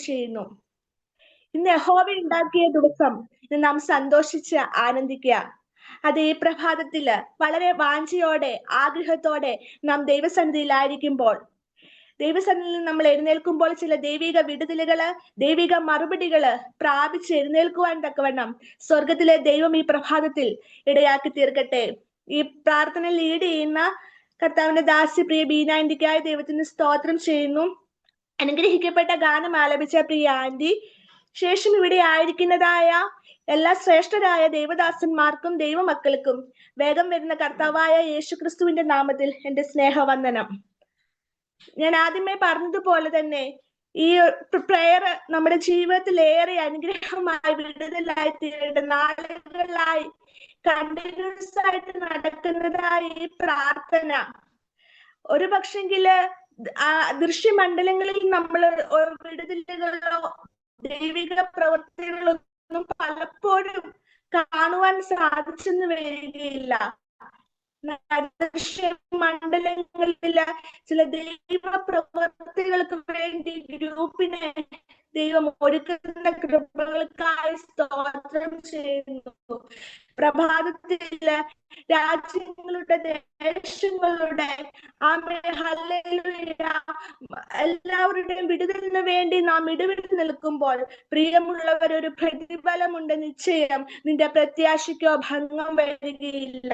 ചെയ്യുന്നു. ഇന്ന് യഹോവ ഉണ്ടാക്കിയ ദിവസം ഇന്ന് നാം സന്തോഷിച്ച് ആനന്ദിക്കുക. അത് ഈ പ്രഭാതത്തില് വളരെ വാഞ്ചയോടെ ആഗ്രഹത്തോടെ നാം ദൈവസന്നിധിയിലായിരിക്കുമ്പോൾ, ദൈവസന്നിധിയിൽ നമ്മൾ എഴുന്നേൽക്കുമ്പോൾ ചില ദൈവിക വിടുതലുകള്, ദൈവിക മറുപടികള് പ്രാപിച്ച് എഴുന്നേൽക്കുവാൻ തക്കവണ്ണം സ്വർഗത്തിലെ ദൈവം ഈ പ്രഭാതത്തിൽ ഇടയാക്കി തീർക്കട്ടെ. ഈ പ്രാർത്ഥന ലീഡ് ചെയ്യുന്ന കർത്താവിന്റെ ദാസി പ്രിയ ബീനാൻഡിക്കായി ദൈവത്തിന് സ്തോത്രം ചെയ്യുന്നു. അനുഗ്രഹിക്കപ്പെട്ട ഗാനം ആലപിച്ച പ്രിയ ആന്റി, ശേഷം ഇവിടെ ആയിരിക്കുന്നതായ എല്ലാ ശ്രേഷ്ഠരായ ദൈവദാസന്മാർക്കും ദൈവമക്കൾക്കും വേഗം വരുന്ന കർത്താവായ യേശുക്രിസ്തുവിന്റെ നാമത്തിൽ എന്റെ സ്നേഹവന്ദനം. ഞാൻ ആദ്യമേ പറഞ്ഞതുപോലെ തന്നെ ഈ പ്രയർ നമ്മുടെ ജീവിതത്തിൽ ഏറെ അനുഗ്രഹമായി വിടുതലായി തീരേണ്ട നാളുകളായി കണ്ടിന്യൂസ് ആയിട്ട് നടക്കുന്നതായ ഈ പ്രാർത്ഥന ഒരു പക്ഷെങ്കില് ദൃശ്യമണ്ഡലങ്ങളിൽ നമ്മൾ വിടുതലുകളോ ദൈവിക പ്രവൃത്തികളൊന്നും പലപ്പോഴും കാണുവാൻ സാധിച്ചെന്ന് വരികയില്ല. ദൃശ്യമണ്ഡലങ്ങളില് ചില ദൈവ പ്രവൃത്തികൾക്ക് വേണ്ടി ഗ്രൂപ്പിനെ ദൈവം ഒരുക്കുന്ന കൃപകൾക്കായി സ്തോത്രം ചെയ്യുന്നു. പ്രഭാതത്തില് രാജ്യങ്ങളുടെ ദേശങ്ങളുടെ എല്ലാവരുടെയും വിടുതലിന് വേണ്ടി നാം ഇടവിട്ട് നിൽക്കുമ്പോൾ പ്രിയമുള്ളവർ, ഒരു പ്രതിഫലമുണ്ട് നിശ്ചയം. നിന്റെ പ്രത്യാശയ്ക്കോ ഭംഗം വരികയില്ല.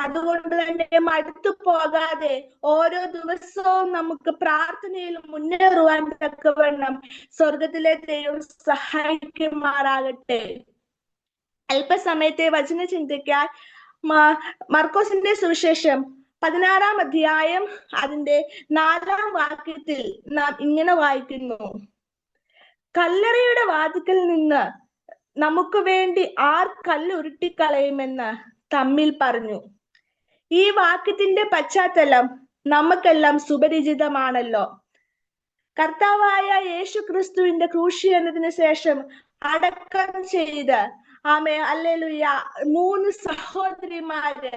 അതുകൊണ്ട് തന്നെ മടുത്തു പോകാതെ ഓരോ ദിവസവും നമുക്ക് പ്രാർത്ഥനയിൽ മുന്നേറുവാൻ തക്കവണ്ണം സ്വർഗത്തിലെ ദൈവം സഹായിക്കുമാറാകട്ടെ. അല്പസമയത്തെ വചന ചിന്തയ്ക്കാൻ മർക്കോസിന്റെ സുവിശേഷം 16-ാം അധ്യായം അതിന്റെ 4-ാം വാക്യത്തിൽ നാം ഇങ്ങനെ വായിക്കുന്നു: കല്ലറയുടെ വാതിക്കൽ നിന്ന് നമുക്ക് വേണ്ടി ആർ കല്ലുരുട്ടിക്കളയുമെന്ന് തമ്മിൽ പറഞ്ഞു. ഈ വാക്യത്തിന്റെ പശ്ചാത്തലം നമുക്കെല്ലാം സുപരിചിതമാണല്ലോ. കർത്താവായ യേശു ക്രിസ്തുവിന്റെ ക്രൂശീകരണത്തിന് ശേഷം അടക്കം ചെയ്ത് ഹല്ലേലൂയ 3 സഹോദരിമാര്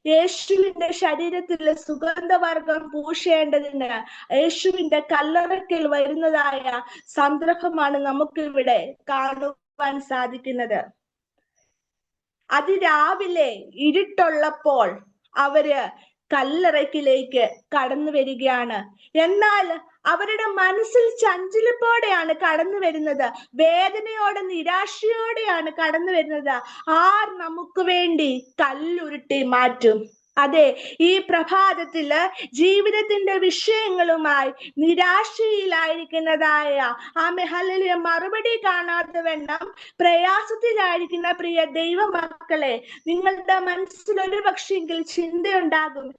യേശുവിന്റെ ശരീരത്തിൽ സുഗന്ധവർഗം പൂശേണ്ടതിന് യേശുവിന്റെ കല്ലറയ്ക്കൽ വരുന്നതായ സന്ദർഭമാണ് നമുക്ക് ഇവിടെ കാണുവാൻ സാധിക്കുന്നത്. അതിരാവിലെ ഇരുട്ടുള്ളപ്പോൾ അവര് കല്ലറയ്ക്കിലേക്ക് കടന്നു വരികയാണ്. എന്നാൽ അവരുടെ മനസ്സിൽ ചഞ്ചലപ്പോടെയാണ് കടന്നു വരുന്നത്, വേദനയോടെ നിരാശയോടെയാണ് കടന്നു വരുന്നത്. ആർ നമുക്ക് വേണ്ടി കല്ലുരുട്ടി മാറ്റും? അതെ, ഈ പ്രഭാതത്തില് ജീവിതത്തിന്റെ വിഷയങ്ങളുമായി നിരാശയിലായിരിക്കുന്നതായ ഹല്ലേലൂയ മറുപടി കാണാതെ വണ്ണം പ്രയാസത്തിലായിരിക്കുന്ന പ്രിയ ദൈവമക്കളെ, നിങ്ങളുടെ മനസ്സിൽ ഒരു പക്ഷെങ്കിൽ ചിന്തയുണ്ടാകും,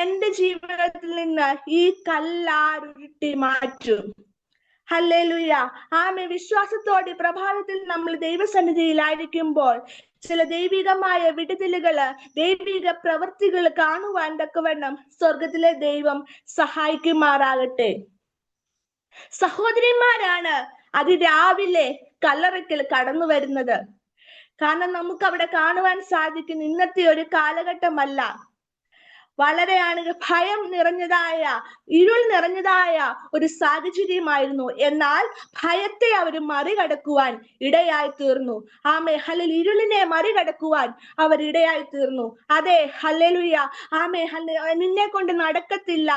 എന്റെ ജീവിതത്തിൽ നിന്ന് ഈ കല്ലാരുരുട്ടി മാറ്റും. ഹല്ലേലൂയ. വിശ്വാസത്തോടെ പ്രഭാതത്തിൽ നമ്മൾ ദൈവസന്നിധിയിലായിരിക്കുമ്പോൾ ചില ദൈവികമായ വിടുതലുകള്, ദൈവിക പ്രവൃത്തികൾ കാണുവാൻ തക്കവണ്ണം സ്വർഗത്തിലെ ദൈവം സഹായിക്കുമാറാകട്ടെ. സഹോദരിമാരാണ് അതിരാവിലെ കല്ലറയ്ക്കൽ കടന്നു വരുന്നത്. കാരണം നമുക്ക് അവിടെ കാണുവാൻ സാധിക്കുന്ന ഇന്നത്തെ ഒരു കാലഘട്ടമല്ല. വളരെയാണ് ഭയം നിറഞ്ഞതായ, ഇരുൾ നിറഞ്ഞതായ ഒരു സാഹചര്യമായിരുന്നു. എന്നാൽ ഭയത്തെ അവർ മറികടക്കുവാൻ ഇടയായി തീർന്നു. ഇരുളിനെ മറികടക്കുവാൻ അവർ ഇടയായി തീർന്നു. അതെ, ഹല്ലേലൂയ. നിന്നെ കൊണ്ട് നടക്കത്തില്ല.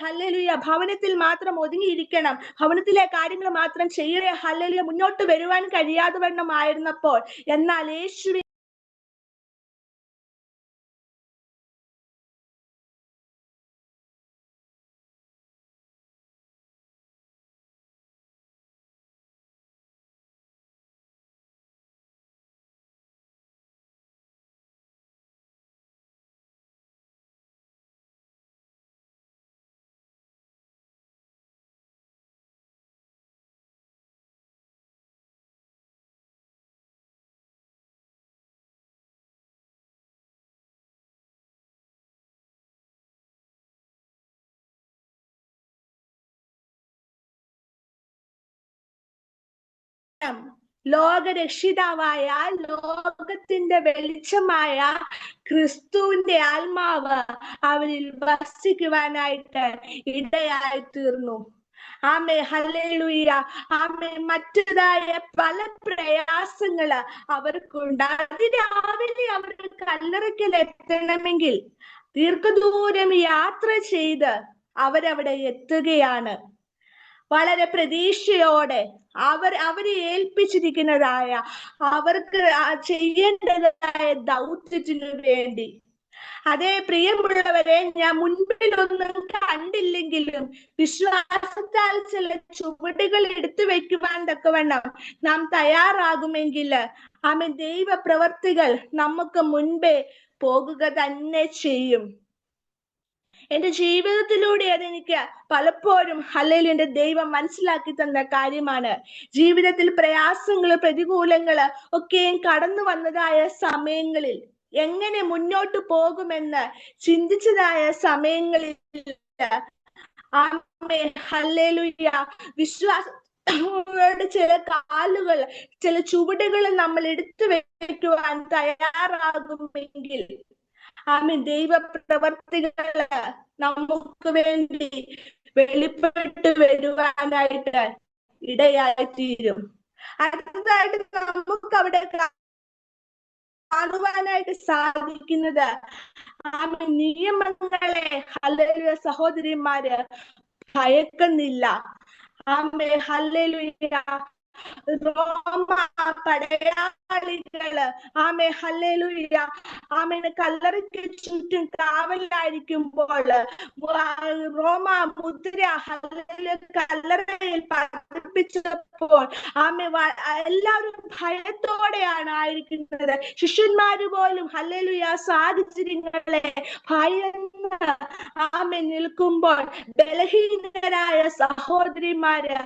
ഹല്ലേലൂയ. ഭവനത്തിൽ മാത്രം ഒതുങ്ങിയിരിക്കണം, ഭവനത്തിലെ കാര്യങ്ങൾ മാത്രം ചെയ്യേ, ഹല്ലേലൂയ, മുന്നോട്ട് വരുവാൻ കഴിയാതെ വണ്ണം ആയിരുന്നപ്പോൾ, എന്നാൽ യേശുവിൻ ലോകരക്ഷിതാവായ, ലോകത്തിന്റെ വെളിച്ചമായ ക്രിസ്തുവിന്റെ ആത്മാവ് അവരിൽ വസിക്കുവാനായിട്ട് ഇടയായി തീർന്നു. ആമേ ഹല്ലേലൂയ. ആമേ മറ്റേതായ പല പ്രയാസങ്ങള് അവർക്കുണ്ട്. അതിരാവിലെ അവർക്ക് കല്ലറയ്ക്കൽ എത്തണമെങ്കിൽ ദീർഘദൂരം യാത്ര ചെയ്ത് അവരവിടെ എത്തുകയാണ്. വളരെ പ്രതീക്ഷയോടെ അവരെ ഏൽപ്പിച്ചിരിക്കുന്നതായ അവർക്ക് ചെയ്യേണ്ടതായ ദൗത്യത്തിനു വേണ്ടി. അതേ പ്രിയമുള്ളവരെ, ഞാൻ മുൻപിലൊന്നും കണ്ടില്ലെങ്കിലും വിശ്വാസത്താൽ ചില ചുവടുകൾ എടുത്തു വെക്കുവാൻ തക്കവണ്ണം നാം തയ്യാറാകുമെങ്കിൽ ആമേൻ, ദൈവ പ്രവർത്തികൾ നമുക്ക് മുൻപേ പോകുക തന്നെ ചെയ്യും. എന്റെ ജീവിതത്തിലൂടെ അതെനിക്ക് പലപ്പോഴും ഹല്ലേലൂയ എന്റെ ദൈവം മനസ്സിലാക്കി തന്ന കാര്യമാണ്. ജീവിതത്തിൽ പ്രയാസങ്ങള് പ്രതികൂലങ്ങള് ഒക്കെയും കടന്നു വന്നതായ സമയങ്ങളിൽ എങ്ങനെ മുന്നോട്ട് പോകുമെന്ന് ചിന്തിച്ചതായ സമയങ്ങളിൽ ആമേൻ ഹല്ലേലൂയ ചില കാലുകൾ, ചില ചുവടുകൾ നമ്മൾ എടുത്തു വെക്കുവാൻ തയ്യാറാകുമെങ്കിൽ ആമേൻ, ദൈവ പ്രവർത്തികള് നമുക്ക് വേണ്ടി വെളിപ്പെട്ട് വരുവാനായിട്ട് ഇടയായിത്തീരും. അടുത്തതായിട്ട് നമുക്ക് അവിടെ കാണുവാനായിട്ട് സാധിക്കുന്നത് ആമേൻ, നിയമങ്ങളെ ഹല്ലേലൂയ സഹോദരിമാര് ഭയക്കുന്നില്ല. Amen hallelujah. റോമ പടയാളികള് ആമേ ഹല്ലേലൂയ ആമേന് കല്ലറയ്ക്ക് ചുറ്റും കാവലായിരിക്കുമ്പോൾ റോമ മുദ്ര കല്ലറയിൽ പതിപ്പിച്ചപ്പോൾ ആമേ എല്ലാവരും ഭയത്തോടെയാണ് ആയിരിക്കുന്നത്. ശിഷ്യന്മാര് പോലും ഹല്ലേലൂയ സാഹചര്യങ്ങളെ ഭയന്ന് ആമേ നിൽക്കുമ്പോൾ ബലഹീനരായ സഹോദരിമാര്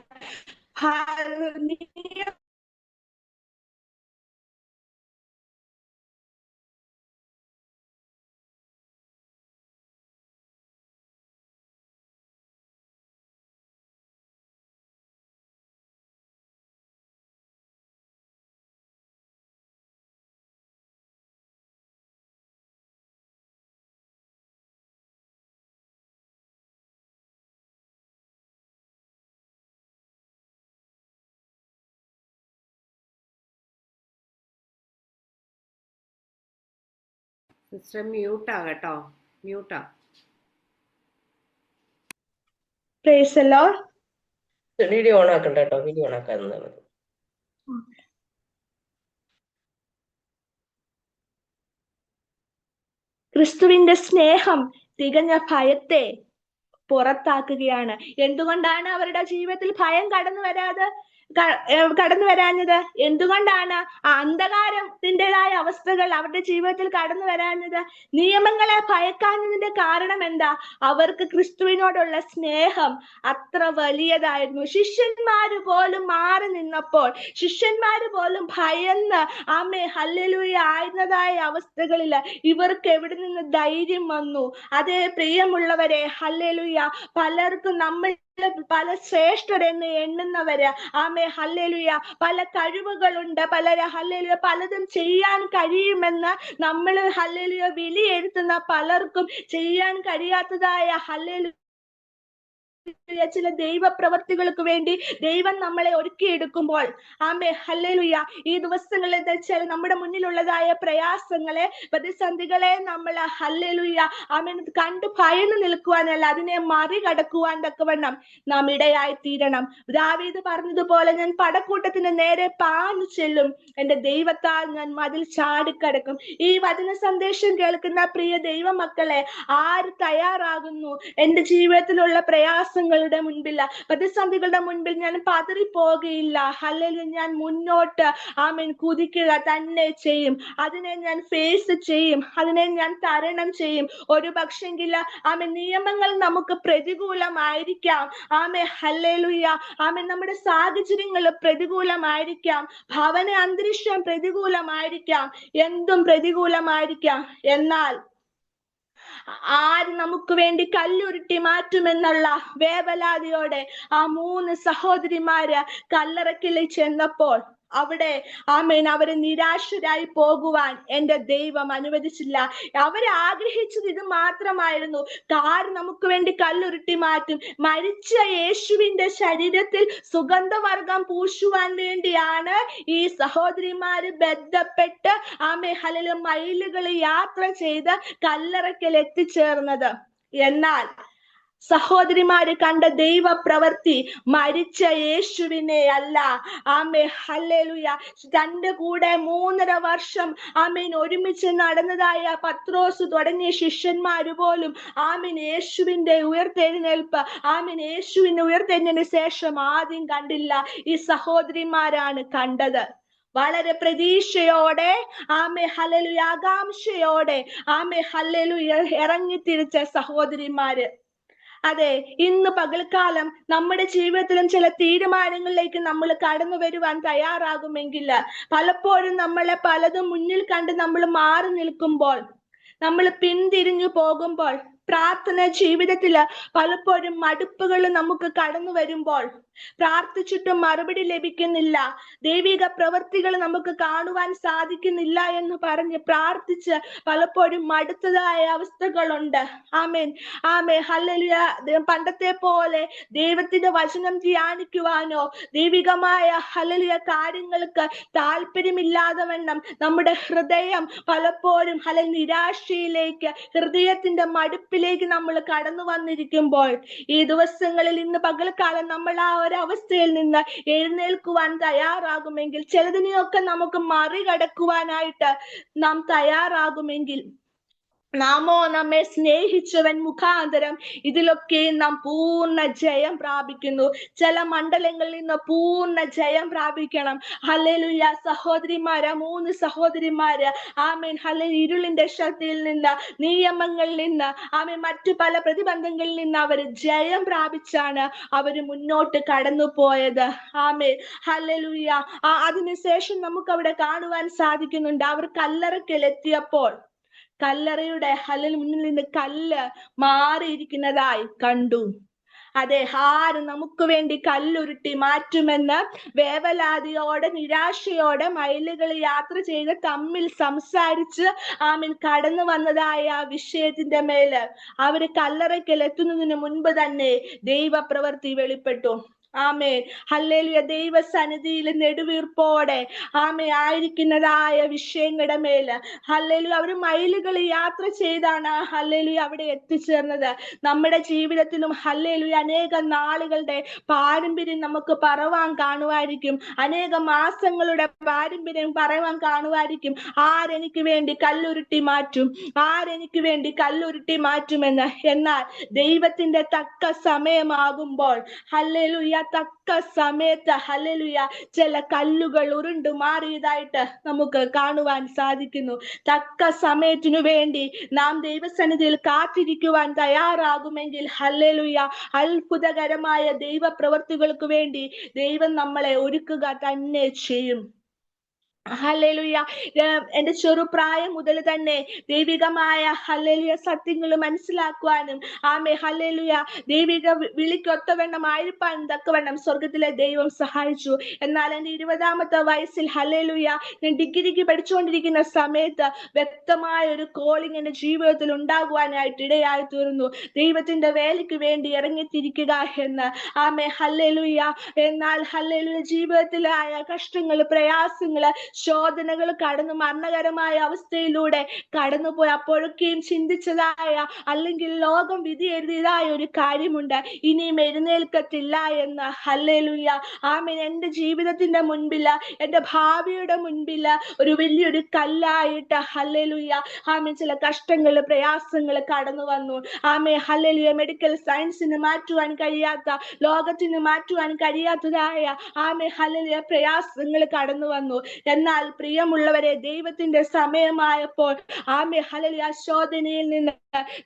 സിസ്റ്റർ മ്യൂട്ടാ കേട്ടോ, മ്യൂട്ടാ. വീഡിയോ ഓൺ ആക്കണ്ട കേട്ടോ, വീഡിയോ ഓൺ ആക്കാവുന്നതാണ്. ക്രിസ്തുവിന്റെ സ്നേഹം തികഞ്ഞ ഭയത്തെ പുറത്താക്കുകയാണ്. എന്തുകൊണ്ടാണ് അവരുടെ ജീവിതത്തിൽ ഭയം കടന്നു വരാഞ്ഞത്? എന്തുകൊണ്ടാണ് ആ അന്ധകാരത്തിൻ്റെതായ അവസ്ഥകൾ അവരുടെ ജീവിതത്തിൽ കടന്നു വരാഞ്ഞത്? നിയമങ്ങളെ ഭയക്കാഞ്ഞതിന്റെ കാരണം എന്താ? അവർക്ക് ക്രിസ്തുവിനോടുള്ള സ്നേഹം അത്ര വലിയതായിരുന്നു. ശിഷ്യന്മാര് പോലും മാറി നിന്നപ്പോൾ, ശിഷ്യന്മാര് പോലും ഭയന്ന് ആമേ ഹല്ലേലൂയ ആയിരുന്നതായ അവസ്ഥകളിൽ ഇവർക്ക് എവിടെ നിന്ന് ധൈര്യം വന്നു? അതേ പ്രിയമുള്ളവരെ ഹല്ലേലൂയ, പലർക്കും നമ്മൾ പല ശ്രേഷ്ഠരെന്ന് എണ്ണുന്നവര് ആമേ ഹല്ലേലൂയ പല കഴിവുകളുണ്ട്, ഹല്ലേലൂയ പലതും ചെയ്യാൻ കഴിയുമെന്ന് നമ്മൾ ഹല്ലേലൂയ വിലയിരുത്തുന്ന പലർക്കും ചെയ്യാൻ കഴിയാത്തതായ ഹല്ലേലൂയ ചില ദൈവ പ്രവർത്തികൾക്ക് വേണ്ടി ദൈവം നമ്മളെ ഒരുക്കിയെടുക്കുമ്പോൾ ആമേ ഹല്ലേലൂയ ഈ ദിവസങ്ങളിൽ വെച്ചാൽ നമ്മുടെ മുന്നിലുള്ളതായ പ്രയാസങ്ങളെ, പ്രതിസന്ധികളെ നമ്മൾ ഹല്ലേലൂയ ആമേൻ കണ്ടു ഭയന്ന് നിൽക്കുവാനല്ല, അതിനെ മറികടക്കുവാൻ തക്കവണ്ണം നാം ഇടയായി തീരണം. ദാവീദ് പറഞ്ഞതുപോലെ, ഞാൻ പടക്കൂട്ടത്തിന് നേരെ പാഞ്ഞു ചെല്ലും, എന്റെ ദൈവത്താൽ ഞാൻ മതിൽ ചാടിക്കടക്കും. ഈ വചന സന്ദേശം കേൾക്കുന്ന പ്രിയ ദൈവമക്കളെ, ആര് തയ്യാറാകുന്നു എന്റെ ജീവിതത്തിലുള്ള പ്രയാസങ്ങളുടെ മുൻപിൽ, പ്രതിസന്ധികളുടെ മുൻപിൽ ഞാൻ പതറിപ്പോകുകയില്ല, ഹല്ലേലൂയ ഞാൻ മുന്നോട്ട് ആമേൻ കുതിക്കുക തന്നെ ചെയ്യും, അതിനെ ഞാൻ ഫേസ് ചെയ്യും, അതിനെ ഞാൻ തരണം ചെയ്യും. ഒരു പക്ഷെങ്കിൽ ആമേൻ നിയമങ്ങൾ നമുക്ക് പ്രതികൂലമായിരിക്കാം, ആമേ ഹല്ലേലൂയ ആമേൻ നമ്മുടെ സാഹചര്യങ്ങൾ പ്രതികൂലമായിരിക്കാം, ഭവന അന്തരീക്ഷം പ്രതികൂലമായിരിക്കാം, എന്തും പ്രതികൂലമായിരിക്കാം. എന്നാൽ ആര് നമുക്ക് വേണ്ടി കല്ലുരുട്ടി മാറ്റുമെന്നുള്ള വേവലാതിയോടെ ആ 3 സഹോദരിമാര് കല്ലറയ്ക്കൽ ചെന്നപ്പോൾ അവിടെ ആമേൻ അവര് നിരാശരായി പോകുവാൻ എന്റെ ദൈവം അനുവദിച്ചില്ല. അവര് ആഗ്രഹിച്ചത് ഇത് മാത്രമായിരുന്നു, കാർ നമുക്ക് വേണ്ടി കല്ലുരുട്ടി മാറ്റും. മരിച്ച യേശുവിന്റെ ശരീരത്തിൽ സുഗന്ധവർഗം പൂശുവാൻ വേണ്ടിയാണ് ഈ സഹോദരിമാര് ബന്ധപ്പെട്ട് ഹല്ലേലൂയ മൈലുകൾ യാത്ര ചെയ്ത് കല്ലറയ്ക്കൽ എത്തിച്ചേർന്നത്. എന്നാൽ സഹോദരിമാര് കണ്ട ദൈവ പ്രവൃത്തി മരിച്ച യേശുവിനെ അല്ല. ഹല്ലേലൂയ 2 കൂടെ 3.5 വർഷം ഒരുമിച്ച് നടന്നതായ പത്രോസ് തുടങ്ങിയ ശിഷ്യന്മാര് പോലും യേശുവിന്റെ ഉയർത്തെഴുന്നേൽപ്പ് യേശുവിന്റെ ഉയർത്തെഴുന്നതിന് ശേഷം ആദ്യം കണ്ടില്ല. ഈ സഹോദരിമാരാണ് കണ്ടത്. വളരെ പ്രതീക്ഷയോടെ ഹല്ലേലൂയ ആകാംക്ഷയോടെ ഹല്ലേലൂയ ഇറങ്ങിത്തിരിച്ച സഹോദരിമാര്. അതെ, ഇന്ന് പകൽക്കാലം നമ്മുടെ ജീവിതത്തിലും ചില തീരുമാനങ്ങളിലേക്ക് നമ്മൾ കടന്നു വരുവാൻ തയ്യാറാകുമെങ്കിൽ പലപ്പോഴും നമ്മളെ പലതും മുന്നിൽ കണ്ട് നമ്മൾ മാറി നിൽക്കുമ്പോൾ, നമ്മൾ പിന്തിരിഞ്ഞു പോകുമ്പോൾ, പ്രാർത്ഥന ജീവിതത്തില് പലപ്പോഴും മടുപ്പുകൾ നമുക്ക് കടന്നു വരുമ്പോൾ, പ്രാർത്ഥിച്ചിട്ടും മറുപടി ലഭിക്കുന്നില്ല, ദൈവിക പ്രവൃത്തികൾ നമുക്ക് കാണുവാൻ സാധിക്കുന്നില്ല എന്ന് പറഞ്ഞ് പ്രാർത്ഥിച്ച് പലപ്പോഴും മടുത്തതായ അവസ്ഥകളുണ്ട്. Amen hallelujah. പണ്ടത്തെ പോലെ ദൈവത്തിന്റെ വചനം ധ്യാനിക്കുവാനോ ദൈവികമായ ഹല്ലേലൂയ കാര്യങ്ങൾക്ക് താല്പര്യമില്ലാതെ വണ്ണം നമ്മുടെ ഹൃദയം പലപ്പോഴും നിരാശയിലേക്ക്, ഹൃദയത്തിന്റെ മടുപ്പിലേക്ക് നമ്മൾ കടന്നു വന്നിരിക്കുമ്പോൾ, ഈ ദിവസങ്ങളിൽ ഇന്ന് പകൽക്കാലം നമ്മൾ ആ ഒരു അവസ്ഥയിൽ നിന്ന് എഴുന്നേൽക്കുവാൻ തയ്യാറാകുമെങ്കിൽ, ചിലതിനെയൊക്കെ നമുക്ക് മറികടക്കുവാനായിട്ട് നാം തയ്യാറാകുമെങ്കിൽ, നാമോ നമ്മെ സ്നേഹിച്ചവൻ മുഖാന്തരം ഇതിലൊക്കെ നാം പൂർണ്ണ ജയം പ്രാപിക്കുന്നു. ചില മണ്ഡലങ്ങളിൽ നിന്ന് പൂർണ്ണ ജയം പ്രാപിക്കണം. ഹല്ലേലൂയ. സഹോദരിമാര്, 3 സഹോദരിമാര് ഹല്ലേലൂയ ഇരുളിന്റെ ശക്തിയിൽ നിന്ന്, നിയമങ്ങളിൽ നിന്ന്, മറ്റു പല പ്രതിബന്ധങ്ങളിൽ നിന്ന് അവർ ജയം പ്രാപിച്ചാണ് അവര് മുന്നോട്ട് കടന്നു പോയത്. ഹല്ലേലൂയ. അതിനുശേഷം നമുക്ക് അവിടെ കാണുവാൻ സാധിക്കുന്നുണ്ട്, അവർ കല്ലറയ്ക്കൽ എത്തിയപ്പോൾ കല്ലറയുടെ മുന്നിൽ നിന്ന് കല്ല് മാറിയിരിക്കുന്നതായി കണ്ടു. അതെ, ആര് നമുക്ക് വേണ്ടി കല്ലുരുട്ടി മാറ്റുമെന്ന് വേവലാതിയോടെ നിരാശയോടെ മൈലുകൾ യാത്ര ചെയ്ത് തമ്മിൽ സംസാരിച്ച് കടന്നു വന്നതായ ആ വിഷയത്തിന്റെ മേല് അവര് കല്ലറയ്ക്കൽ എത്തുന്നതിന് മുൻപ് തന്നെ ദൈവപ്രവൃത്തി വെളിപ്പെട്ടു. ഹല്ലേലൂയ. ദൈവസന്നിധിയിൽ നെടുവീർപ്പോടെ ആയിരിക്കുന്നതായ വിഷയങ്ങളുടെ മേല് ഹല്ലേലൂയ അവര് മൈലുകൾ യാത്ര ചെയ്താണ് ഹല്ലേലൂയ അവിടെ എത്തിച്ചേർന്നത്. നമ്മുടെ ജീവിതത്തിലും ഹല്ലേലൂയ അനേക നാളുകളുടെ പാരമ്പര്യം നമുക്ക് പറവാൻ കാണുമായിരിക്കും, അനേക മാസങ്ങളുടെ പാരമ്പര്യം പറയുവാൻ കാണുമായിരിക്കും. ആരെനിക്ക് വേണ്ടി കല്ലുരുട്ടി മാറ്റും, ആരെനിക്ക് വേണ്ടി കല്ലുരുട്ടി മാറ്റുമെന്ന്. എന്നാൽ ദൈവത്തിന്റെ തക്ക സമയമാകുമ്പോൾ ഹല്ലേലൂയ തക്ക സമയത്ത് ഹല്ലേലൂയ ചില കല്ലുകൾ ഉരുണ്ടു മാറിയതായിട്ട് നമുക്ക് കാണുവാൻ സാധിക്കുന്നു. തക്ക സമയത്തിനു വേണ്ടി നാം ദൈവസന്നിധിയിൽ കാത്തിരിക്കുവാൻ തയ്യാറാകുമെങ്കിൽ ഹല്ലേലൂയ അത്ഭുതകരമായ ദൈവ പ്രവൃത്തികൾക്ക് വേണ്ടി ദൈവം നമ്മളെ ഒരുക്കുക തന്നെ ചെയ്യും. ഹല്ലേലൂയ. എന്റെ ചെറുപ്രായം മുതൽ തന്നെ ദൈവികമായ ഹല്ലേലൂയ സത്യങ്ങൾ മനസ്സിലാക്കുവാനും ഹല്ലേലൂയ ദൈവിക വിളിക്കൊത്തവണ്ണം ആയിരിക്കാൻ തക്കവണ്ണം സ്വർഗത്തിലെ ദൈവം സഹായിച്ചു. എന്നാൽ എന്റെ 20ാമത്തെ വയസ്സിൽ ഹല്ലേലൂയ ഞാൻ ഡിഗ്രിക്ക് പഠിച്ചുകൊണ്ടിരിക്കുന്ന സമയത്ത് വ്യക്തമായ ഒരു കോളിംഗ് എന്റെ ജീവിതത്തിൽ ഉണ്ടാകുവാനായിട്ട് ഇടയായി തീർന്നു. ദൈവത്തിന്റെ വേലയ്ക്ക് വേണ്ടി ഇറങ്ങിത്തിരിക്കുക എന്ന് ഹല്ലേലൂയ. എന്നാൽ ഹല്ലേലൂയ ജീവിതത്തിലായ കഷ്ടങ്ങൾ, പ്രയാസങ്ങള്, ശോധനകൾ കടന്നു മരണകരമായ അവസ്ഥയിലൂടെ കടന്നുപോയി അപ്പോഴൊക്കെയും ചിന്തിച്ചതായ അല്ലെങ്കിൽ ലോകം വിധി എഴുതിയതായ ഒരു കാര്യമുണ്ട്, ഇനിയും എഴുന്നേൽക്കത്തില്ല എന്ന്. ഹല്ലേലൂയ. എന്റെ ജീവിതത്തിന്റെ മുൻപില്, എന്റെ ഭാവിയുടെ മുൻപില് ഒരു വലിയൊരു കല്ലായിട്ട് ഹല്ലേലൂയ ചില കഷ്ടങ്ങള്, പ്രയാസങ്ങൾ കടന്നു വന്നു. ഹല്ലേലൂയ മെഡിക്കൽ സയൻസിന് മാറ്റുവാൻ കഴിയാത്ത, ലോകത്തിന് മാറ്റുവാൻ കഴിയാത്തതായ ഹല്ലേലൂയ പ്രയാസങ്ങൾ കടന്നു വന്നു. എന്നാൽ എന്നാൽ പ്രിയമുള്ളവരെ, ദൈവത്തിന്റെ സമയമായപ്പോൾ ആമേ ഹല്ലേലൂയ ശോധനയിൽ നിന്ന്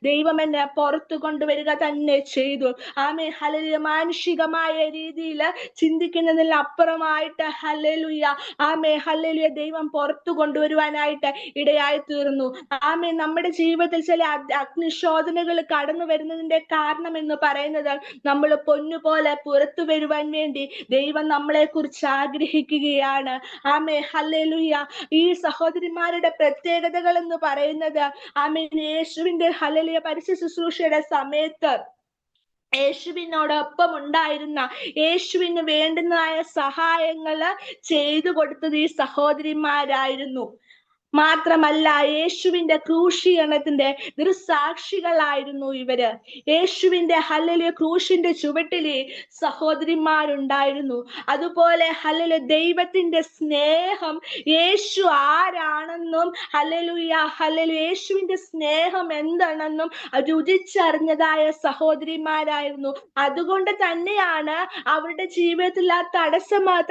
ദൈവം എന്നെ പുറത്തു കൊണ്ടുവരിക തന്നെ ചെയ്തു. ആമേ ഹല്ലേലൂയ മാനുഷികമായ രീതിയിൽ ചിന്തിക്കുന്നതിൽ അപ്പുറമായിട്ട് ഹല്ലേലൂയ ആമേ ഹല്ലേലൂയ ദൈവം പുറത്തു കൊണ്ടുവരുവാനായിട്ട് ഇടയായി തീർന്നു. ആമേ നമ്മുടെ ജീവിതത്തിൽ ചില അഗ്നിശോധനകൾ കടന്നു വരുന്നതിന്റെ കാരണം എന്ന് പറയുന്നത് നമ്മൾ പൊന്നുപോലെ പുറത്തു വരുവാൻ വേണ്ടി ദൈവം നമ്മളെ കുറിച്ച് ആഗ്രഹിക്കുകയാണ്. ആമേ ഹല്ലേലൂയ. ഈ സഹോദരിമാരുടെ പ്രത്യേകതകൾ എന്ന് പറയുന്നത് ആമേ യേശുവിന്റെ ഹല്ലേലൂയ പരസ്യ ശുശ്രൂഷയുടെ സമയത്ത് യേശുവിനോടൊപ്പം ഉണ്ടായിരുന്ന, യേശുവിന് വേണ്ടുന്നതായ സഹായങ്ങള് ചെയ്തു കൊടുത്തത് ഈ സഹോദരിമാരായിരുന്നു. മാത്രമല്ല യേശുവിന്റെ ക്രൂശീകരണത്തിന്റെ ദൃസാക്ഷികളായിരുന്നു ഇവര്. യേശുവിന്റെ ഹല്ലേലൂയ ക്രൂശിന്റെ ചുവട്ടില് സഹോദരിമാരുണ്ടായിരുന്നു. അതുപോലെ ഹല്ലേലൂയ ദൈവത്തിന്റെ സ്നേഹം, യേശു ആരാണെന്നും ഹല്ലേലൂയ ഹല്ലേലൂയ യേശുവിന്റെ സ്നേഹം എന്താണെന്നും രുചിച്ചറിഞ്ഞതായ സഹോദരിമാരായിരുന്നു. അതുകൊണ്ട് തന്നെയാണ് അവരുടെ ജീവിതത്തിൽ ആ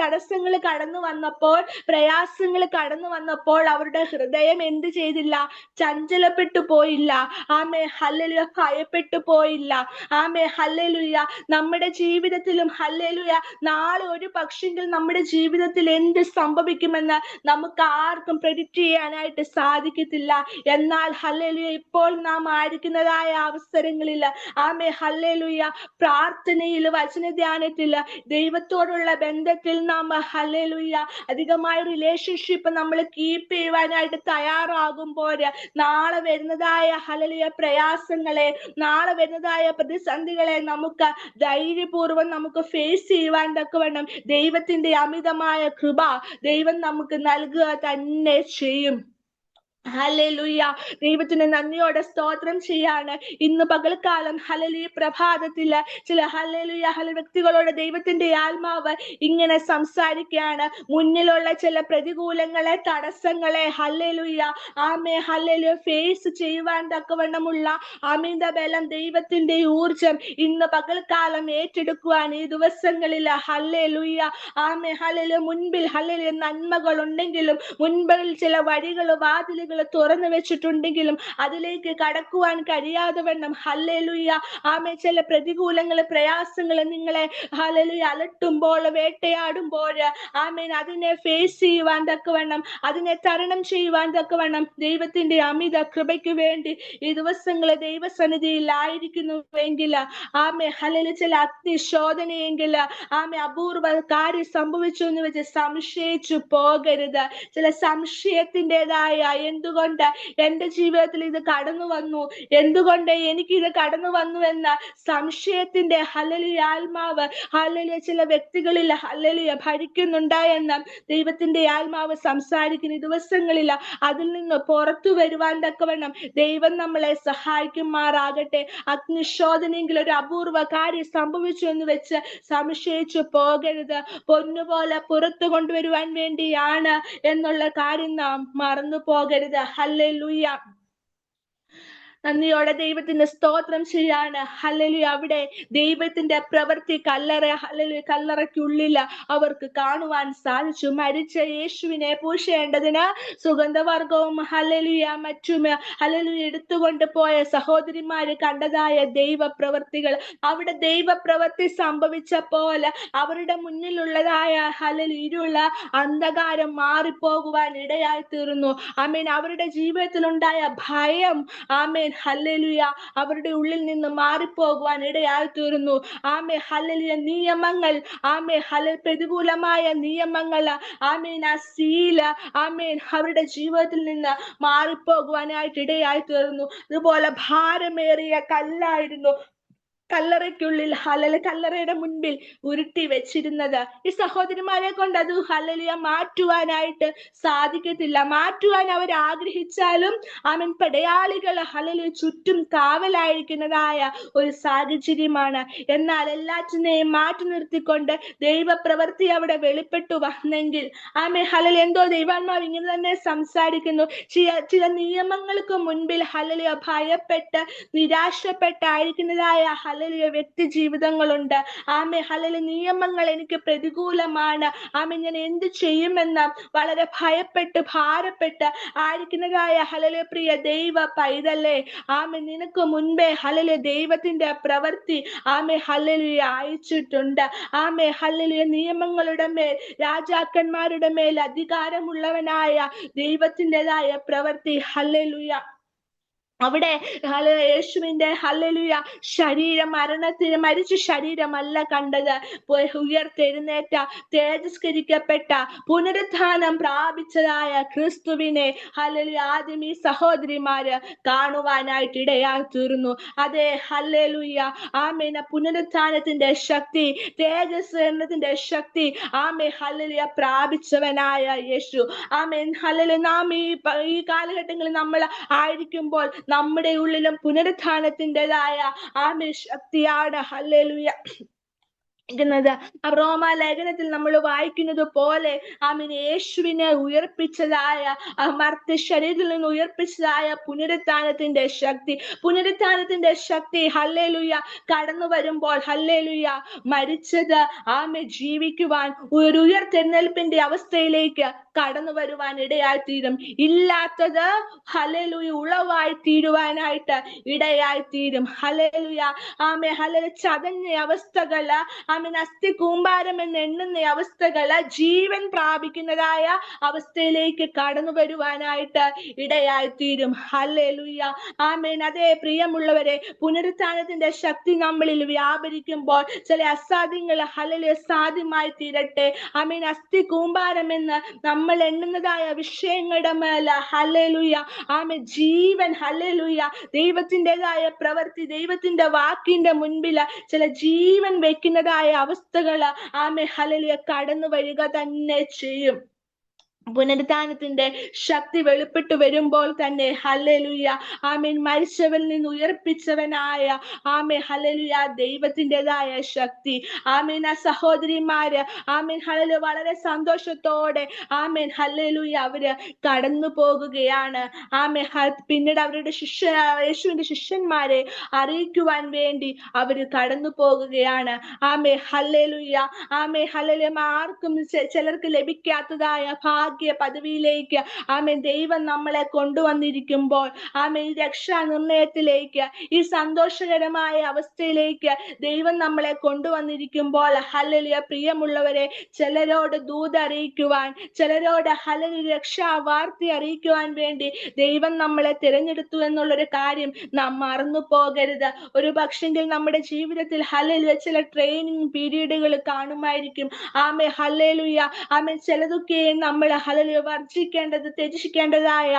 തടസ്സങ്ങൾ കടന്നു വന്നപ്പോൾ, പ്രയാസങ്ങൾ കടന്നു വന്നപ്പോൾ അവരുടെ ഹൃദയം എന്ത് ചെയ്തില്ല? ചഞ്ചലപ്പെട്ടു പോയില്ല. ആമേ ഹല്ലേലൂയ ഭയപ്പെട്ടു പോയില്ല. ആമേ ഹല്ലേലൂയ. നമ്മുടെ ജീവിതത്തിലും ഹല്ലേലൂയ നാളെ ഒരു പക്ഷെങ്കിൽ നമ്മുടെ ജീവിതത്തിൽ എന്ത് സംഭവിക്കുമെന്ന് നമുക്ക് ആർക്കും പ്രെഡിക്റ്റ് ചെയ്യാനായിട്ട് സാധിക്കത്തില്ല. എന്നാൽ ഹല്ലേലൂയ ഇപ്പോൾ നാം ആയിരിക്കുന്നതായ അവസരങ്ങളിൽ ആമേ ഹല്ലേലൂയ പ്രാർത്ഥനയിൽ, വചനധ്യാനത്തിൽ, ദൈവത്തോടുള്ള ബന്ധത്തിൽ നാം ഹല്ലേലൂയ അധികമായ റിലേഷൻഷിപ്പ് നമ്മൾ കീപ്പ് ചെയ്യുവാനായിട്ട് തയ്യാറാകുമ്പോൾ നാളെ വരുന്നതായ ഹല്ലേലൂയ പ്രയാസങ്ങളെ, നാളെ വരുന്നതായ പ്രതിസന്ധികളെ നമുക്ക് ധൈര്യപൂർവ്വം നമുക്ക് ഫേസ് ചെയ്യുവാൻ തക്കവണ്ണം ദൈവത്തിന്റെ അമിതമായ കൃപ ദൈവം നമുക്ക് നൽകുക തന്നെ ചെയ്യും. ഹല്ലേലൂയ. ദൈവത്തിന് നന്ദിയോടെ സ്തോത്രം ചെയ്യാണ്. ഇന്ന് പകൽക്കാലം ഹല്ലേലൂയ പ്രഭാതത്തില് ചില ഹല്ലേലൂയ വ്യക്തികളോട് ദൈവത്തിന്റെ ആത്മാവ് ഇങ്ങനെ സംസാരിക്കുകയാണ്. മുന്നിലുള്ള ചില പ്രതികൂലങ്ങളെ, തടസ്സങ്ങളെ ഹല്ലേലൂയ ആമേ ഹല്ലേലൂയ ഫേസ് ചെയ്യുവാൻ തക്കവണ്ണമുള്ള അമിത ബലം, ദൈവത്തിന്റെ ഊർജം ഇന്ന് പകൽക്കാലം ഏറ്റെടുക്കുവാൻ ഈ ദിവസങ്ങളിൽ ഹല്ലേലൂയ ആമേ ഹല്ലേലൂയ മുൻപിൽ ഹല്ലേലൂയ നന്മകൾ ഉണ്ടെങ്കിലും, മുൻപിൽ ചില വഴികൾ, വാതിലുകൾ തുറന്നു വെച്ചിട്ടുണ്ടെങ്കിലും അതിലേക്ക് കടക്കുവാൻ കഴിയാതെ വണ്ണം ഹല്ലേലൂയ ആമേ ചില പ്രതികൂലങ്ങൾ, പ്രയാസങ്ങൾ നിങ്ങളെ ഹല്ലേലൂയ അലട്ടുമ്പോൾ, വേട്ടയാടുമ്പോൾ ആമേൻ അതിനെ ഫേസ് ചെയ്യുവാൻ തക്കവണ്ണം, അതിനെ തരണം ചെയ്യുവാൻ തക്കവണ്ണം ദൈവത്തിന്റെ അമിത കൃപയ്ക്ക് വേണ്ടി ഈ ദിവസങ്ങളെ ദൈവസന്നിധിയിൽ ആയിരിക്കുന്നുവെങ്കിൽ ആമേ ഹല്ലേലൂയ ചില അഗ്നിശോധനയെങ്കിൽ ആമേ അപൂർവ കാര്യം സംഭവിച്ചു എന്ന് വെച്ച് സംശയിച്ചു പോകരുത്. ചില സംശയത്തിൻ്റെതായ എന്തുകൊണ്ട് എന്റെ ജീവിതത്തിൽ ഇത് കടന്നു വന്നു, എന്തുകൊണ്ട് എനിക്ക് ഇത് കടന്നു വന്നു എന്ന സംശയത്തിന്റെ ഹല്ലേലൂയ ആത്മാവ് ഹല്ലേലൂയ ചില വ്യക്തികളിൽ ഹല്ലേലൂയ ഭരിക്കുന്നുണ്ട് എന്ന് ദൈവത്തിന്റെ ആത്മാവ് സംസാരിക്കുന്ന ദിവസങ്ങളിൽ അതിൽ നിന്ന് പുറത്തു വരുവാൻ തക്കവണ്ണം ദൈവം നമ്മളെ സഹായിക്കുമാറാകട്ടെ. അഗ്നിശോധനയെങ്കിൽ ഒരു അപൂർവ കാര്യം സംഭവിച്ചു എന്ന് വെച്ച് സംശയിച്ചു പോകരുത്. പൊന്നുപോലെ പുറത്തു കൊണ്ടുവരുവാൻ വേണ്ടിയാണ് എന്നുള്ള കാര്യം നാം മറന്നു പോകരുത്. ഹല്ലേലൂയ. നന്ദിയോടെ ദൈവത്തിന്റെ സ്തോത്രം ചെയ്യാണ്. ഹല്ലേലൂയ. അവിടെ ദൈവത്തിന്റെ പ്രവൃത്തി ഹല്ലേലൂയ കല്ലറയ്ക്കുള്ളിൽ അവർക്ക് കാണുവാൻ സാധിച്ചു. മരിച്ച യേശുവിനെ പൂശേണ്ടതിന് സുഗന്ധവർഗവും ഹല്ലേലൂയ മറ്റും ഹല്ലേലൂയ എടുത്തുകൊണ്ട് പോയ സഹോദരിമാര് കണ്ടതായ ദൈവപ്രവൃത്തികൾ, അവിടെ ദൈവപ്രവൃത്തി സംഭവിച്ചപ്പോൾ അവരുടെ മുന്നിലുള്ളതായ ഹല്ലേലൂയ ഇരുള അന്ധകാരം മാറിപ്പോകുവാൻ ഇടയായി തീർന്നു. ആമേൻ. അവരുടെ ജീവിതത്തിലുണ്ടായ ഭയം ആമേൻ ഹല്ലേലൂയ അവരുടെ ഉള്ളിൽ നിന്ന് മാറിപ്പോകുവാൻ ഇടയായി തീർന്നു. ആമേ ഹല്ലേലൂയ നിയമങ്ങൾ, ആമേ പ്രതികൂലമായ നിയമങ്ങൾ, ആമേൻ ആ സീല ആമേൻ അവരുടെ ജീവിതത്തിൽ നിന്ന് മാറിപ്പോകുവാനായിട്ട് ഇടയായി തീർന്നു. അതുപോലെ ഭാരമേറിയ കല്ലായിരുന്നു കല്ലറയ്ക്കുള്ളിൽ കല്ലറയുടെ മുൻപിൽ ഉരുട്ടി വെച്ചിരുന്നത്. ഈ സഹോദരിമാരെ കൊണ്ട് അത് ഹല്ലേലൂയ മാറ്റുവാനായിട്ട് സാധിക്കത്തില്ല. മാറ്റുവാൻ അവർ ആഗ്രഹിച്ചാലും ആമേൻ പടയാളികൾ ഹല്ലേലൂയ ചുറ്റും കാവലായിരിക്കുന്നതായ ഒരു സാഹചര്യമാണ്. എന്നാൽ എല്ലാറ്റിനെയും മാറ്റി നിർത്തിക്കൊണ്ട് ദൈവപ്രവൃത്തി അവിടെ വെളിപ്പെട്ടു വന്നെങ്കിൽ ആമേൻ ഹല്ലേലൂയ എന്തോ ദൈവാത്മാവ് ഇങ്ങനെ തന്നെ സംസാരിക്കുന്നു. ചില നിയമങ്ങൾക്ക് മുൻപിൽ ഹല്ലേലൂയ ഭയപ്പെട്ട് നിരാശപ്പെട്ടായിരിക്കുന്നതായ ഹല്ലേലൂയ വ്യക്തി ജീവിതങ്ങളുണ്ട്. ആമേ ഹല്ലേലൂയ നിയമങ്ങൾ എനിക്ക് പ്രതികൂലമാണ്. ആമേ ഞാൻ എന്ത് ചെയ്യുമെന്ന് വളരെ ഭയപ്പെട്ട് ഭാരപ്പെട്ട് ആയിരിക്കുന്നതായ ഹല്ലേലൂയ പ്രിയ ദൈവ പൈതലേ, ആമേ നിനക്ക് മുൻപേ ഹല്ലേലൂയ ദൈവത്തിന്റെ പ്രവൃത്തി ആമേ ഹല്ലേലൂയ അയച്ചിട്ടുണ്ട്. ആമേ ഹല്ലേലൂയ നിയമങ്ങളുടെ മേൽ രാജാക്കന്മാരുടെ മേൽ അധികാരമുള്ളവനായ ദൈവത്തിൻ്റെതായ പ്രവൃത്തി ഹല്ലേലൂയ അവിടെ യേശുവിന്റെ ഹല്ലേലൂയ ശരീരം മരിച്ച ശരീരമല്ല കണ്ടത്, ഉയർത്തെഴുന്നേറ്റ തേജസ്കരിക്കപ്പെട്ട പുനരുത്ഥാനം പ്രാപിച്ചതായ ക്രിസ്തുവിനെ ഹല്ലേലൂയ ആദ്യം ഈ സഹോദരിമാര് കാണുവാനായിട്ട് ഇടയായി തീർന്നു. അതെ ഹല്ലേലൂയ ആമേൻ. പുനരുത്ഥാനത്തിന്റെ ശക്തി, തേജസ് എന്നതിന്റെ ശക്തി ആമേ ഹല്ലേലൂയ പ്രാപിച്ചവനായ യേശു. Amen hallelujah. നാം ഈ കാലഘട്ടങ്ങളിൽ നമ്മൾ ആയിരിക്കുമ്പോൾ നമ്മുടെ ഉള്ളിലും പുനരുത്ഥാനത്തിൻ്റെതായ ആമേ ശക്തിയാണ് ഹല്ലേലൂയ ുന്നത്. റോമാ ലേഖനത്തിൽ നമ്മൾ വായിക്കുന്നത് പോലെ ആമീൻ യേശുവിനെ ഉയർപ്പിച്ചതായ മർത്ത ശരീരത്തിൽ നിന്ന് ഉയർപ്പിച്ചതായ പുനരുത്ഥാനത്തിന്റെ ശക്തി ഹല്ലേലൂയ കടന്നു വരുമ്പോൾ ഹല്ലേലൂയ മരിച്ചത് ആമേ ജീവിക്കുവാൻ ഒരു ഉയർത്തെഴുന്നേൽപ്പിന്റെ അവസ്ഥയിലേക്ക് കടന്നു വരുവാൻ ഇടയായി തീരും. ഇല്ലാത്തത് ഹല്ലേലൂയ ഉളവായി തീരുവാനായിട്ട് ഇടയായി തീരും. ഹല്ലേലൂയ ആമേ. ഹല്ലേലൂയ ചതഞ്ഞ അവസ്ഥകള് ആമേൻ അസ്ഥി കൂമ്പാരം എന്ന് എണ്ണുന്ന അവസ്ഥകള് ജീവൻ പ്രാപിക്കുന്നതായ അവസ്ഥയിലേക്ക് കടന്നു വരുവാനായിട്ട് ഇടയായി തീരും. ഹല്ലേലൂയ ആമേൻ. അതേ പ്രിയമുള്ളവരെ, പുനരുത്ഥാനത്തിന്റെ ശക്തി നമ്മളിൽ വ്യാപരിക്കുമ്പോൾ ചില അസാധ്യങ്ങൾ ഹല്ലേലൂയ സാധ്യമായി തീരട്ടെ. ആമേൻ. അസ്ഥി കൂമ്പാരം എന്ന് നമ്മൾ എണ്ണുന്നതായ വിഷയങ്ങളുടെ മേല ഹല്ലേലൂയ ആമേൻ ജീവൻ ഹല്ലേലൂയ ദൈവത്തിൻ്റെതായ പ്രവൃത്തി, ദൈവത്തിന്റെ വാക്കിന്റെ മുൻപില് ചില ജീവൻ വെക്കുന്നതായ അവസ്ഥകള് ആമേ ഹല്ലേലൂയ കടന്നു വരിക തന്നെ ചെയ്യും. പുനരുത്ഥാനത്തിന്റെ ശക്തി വെളിപ്പെട്ടു വരുമ്പോൾ തന്നെ ഹല്ലേലൂയ ആമേൻ മരിച്ചവരിൽ നിന്ന് ഉയർപ്പിച്ചവനായ ആമേ ഹല്ലേലൂയ ദൈവത്തിൻ്റെതായ ശക്തി ആമേൻ. ആ സഹോദരിമാര് ആമേൻ ഹല്ലേലൂയ വളരെ സന്തോഷത്തോടെ ആമേൻ ഹല്ലേലൂയ അവര് കടന്നു പോകുകയാണ്. ആമേ. പിന്നീട് അവരുടെ യേശുവിന്റെ ശിഷ്യന്മാരെ അറിയിക്കുവാൻ വേണ്ടി അവര് കടന്നു പോകുകയാണ്. ആമേ ഹല്ലേലൂയ ആമേ ഹല്ലേലൂയ. ആർക്കും ചിലർക്ക് ലഭിക്കാത്തതായ ഭാഗ്യ പദവിയിലേക്ക് ആമേൻ ദൈവം നമ്മളെ കൊണ്ടുവന്നിരിക്കുമ്പോൾ ആമേൻ ഈ രക്ഷാ നിർണയത്തിലേക്ക്, ഈ സന്തോഷകരമായ അവസ്ഥയിലേക്ക് ദൈവം നമ്മളെ കൊണ്ടുവന്നിരിക്കുമ്പോൾ ഹല്ലേലൂയ പ്രിയമുള്ളവരെ, ചിലരോട് ദൂത് അറിയിക്കുവാൻ, ചിലരോട് ഹല്ലേലൂയ രക്ഷാ വാർത്ത അറിയിക്കുവാൻ വേണ്ടി ദൈവം നമ്മളെ തിരഞ്ഞെടുത്തു എന്നുള്ളൊരു കാര്യം നാം മറന്നു പോകരുത്. ഒരു പക്ഷെങ്കിൽ നമ്മുടെ ജീവിതത്തിൽ ഹല്ലേലൂയ ചില ട്രെയിനിങ് പീരീഡുകൾ കാണുമായിരിക്കും. ആമേ ഹല്ലേലൂയ ആമേ. ചിലതൊക്കെ നമ്മൾ ഹല്ലേലൂയ വർജിക്കേണ്ടത്, ത്യജിക്കേണ്ടതായ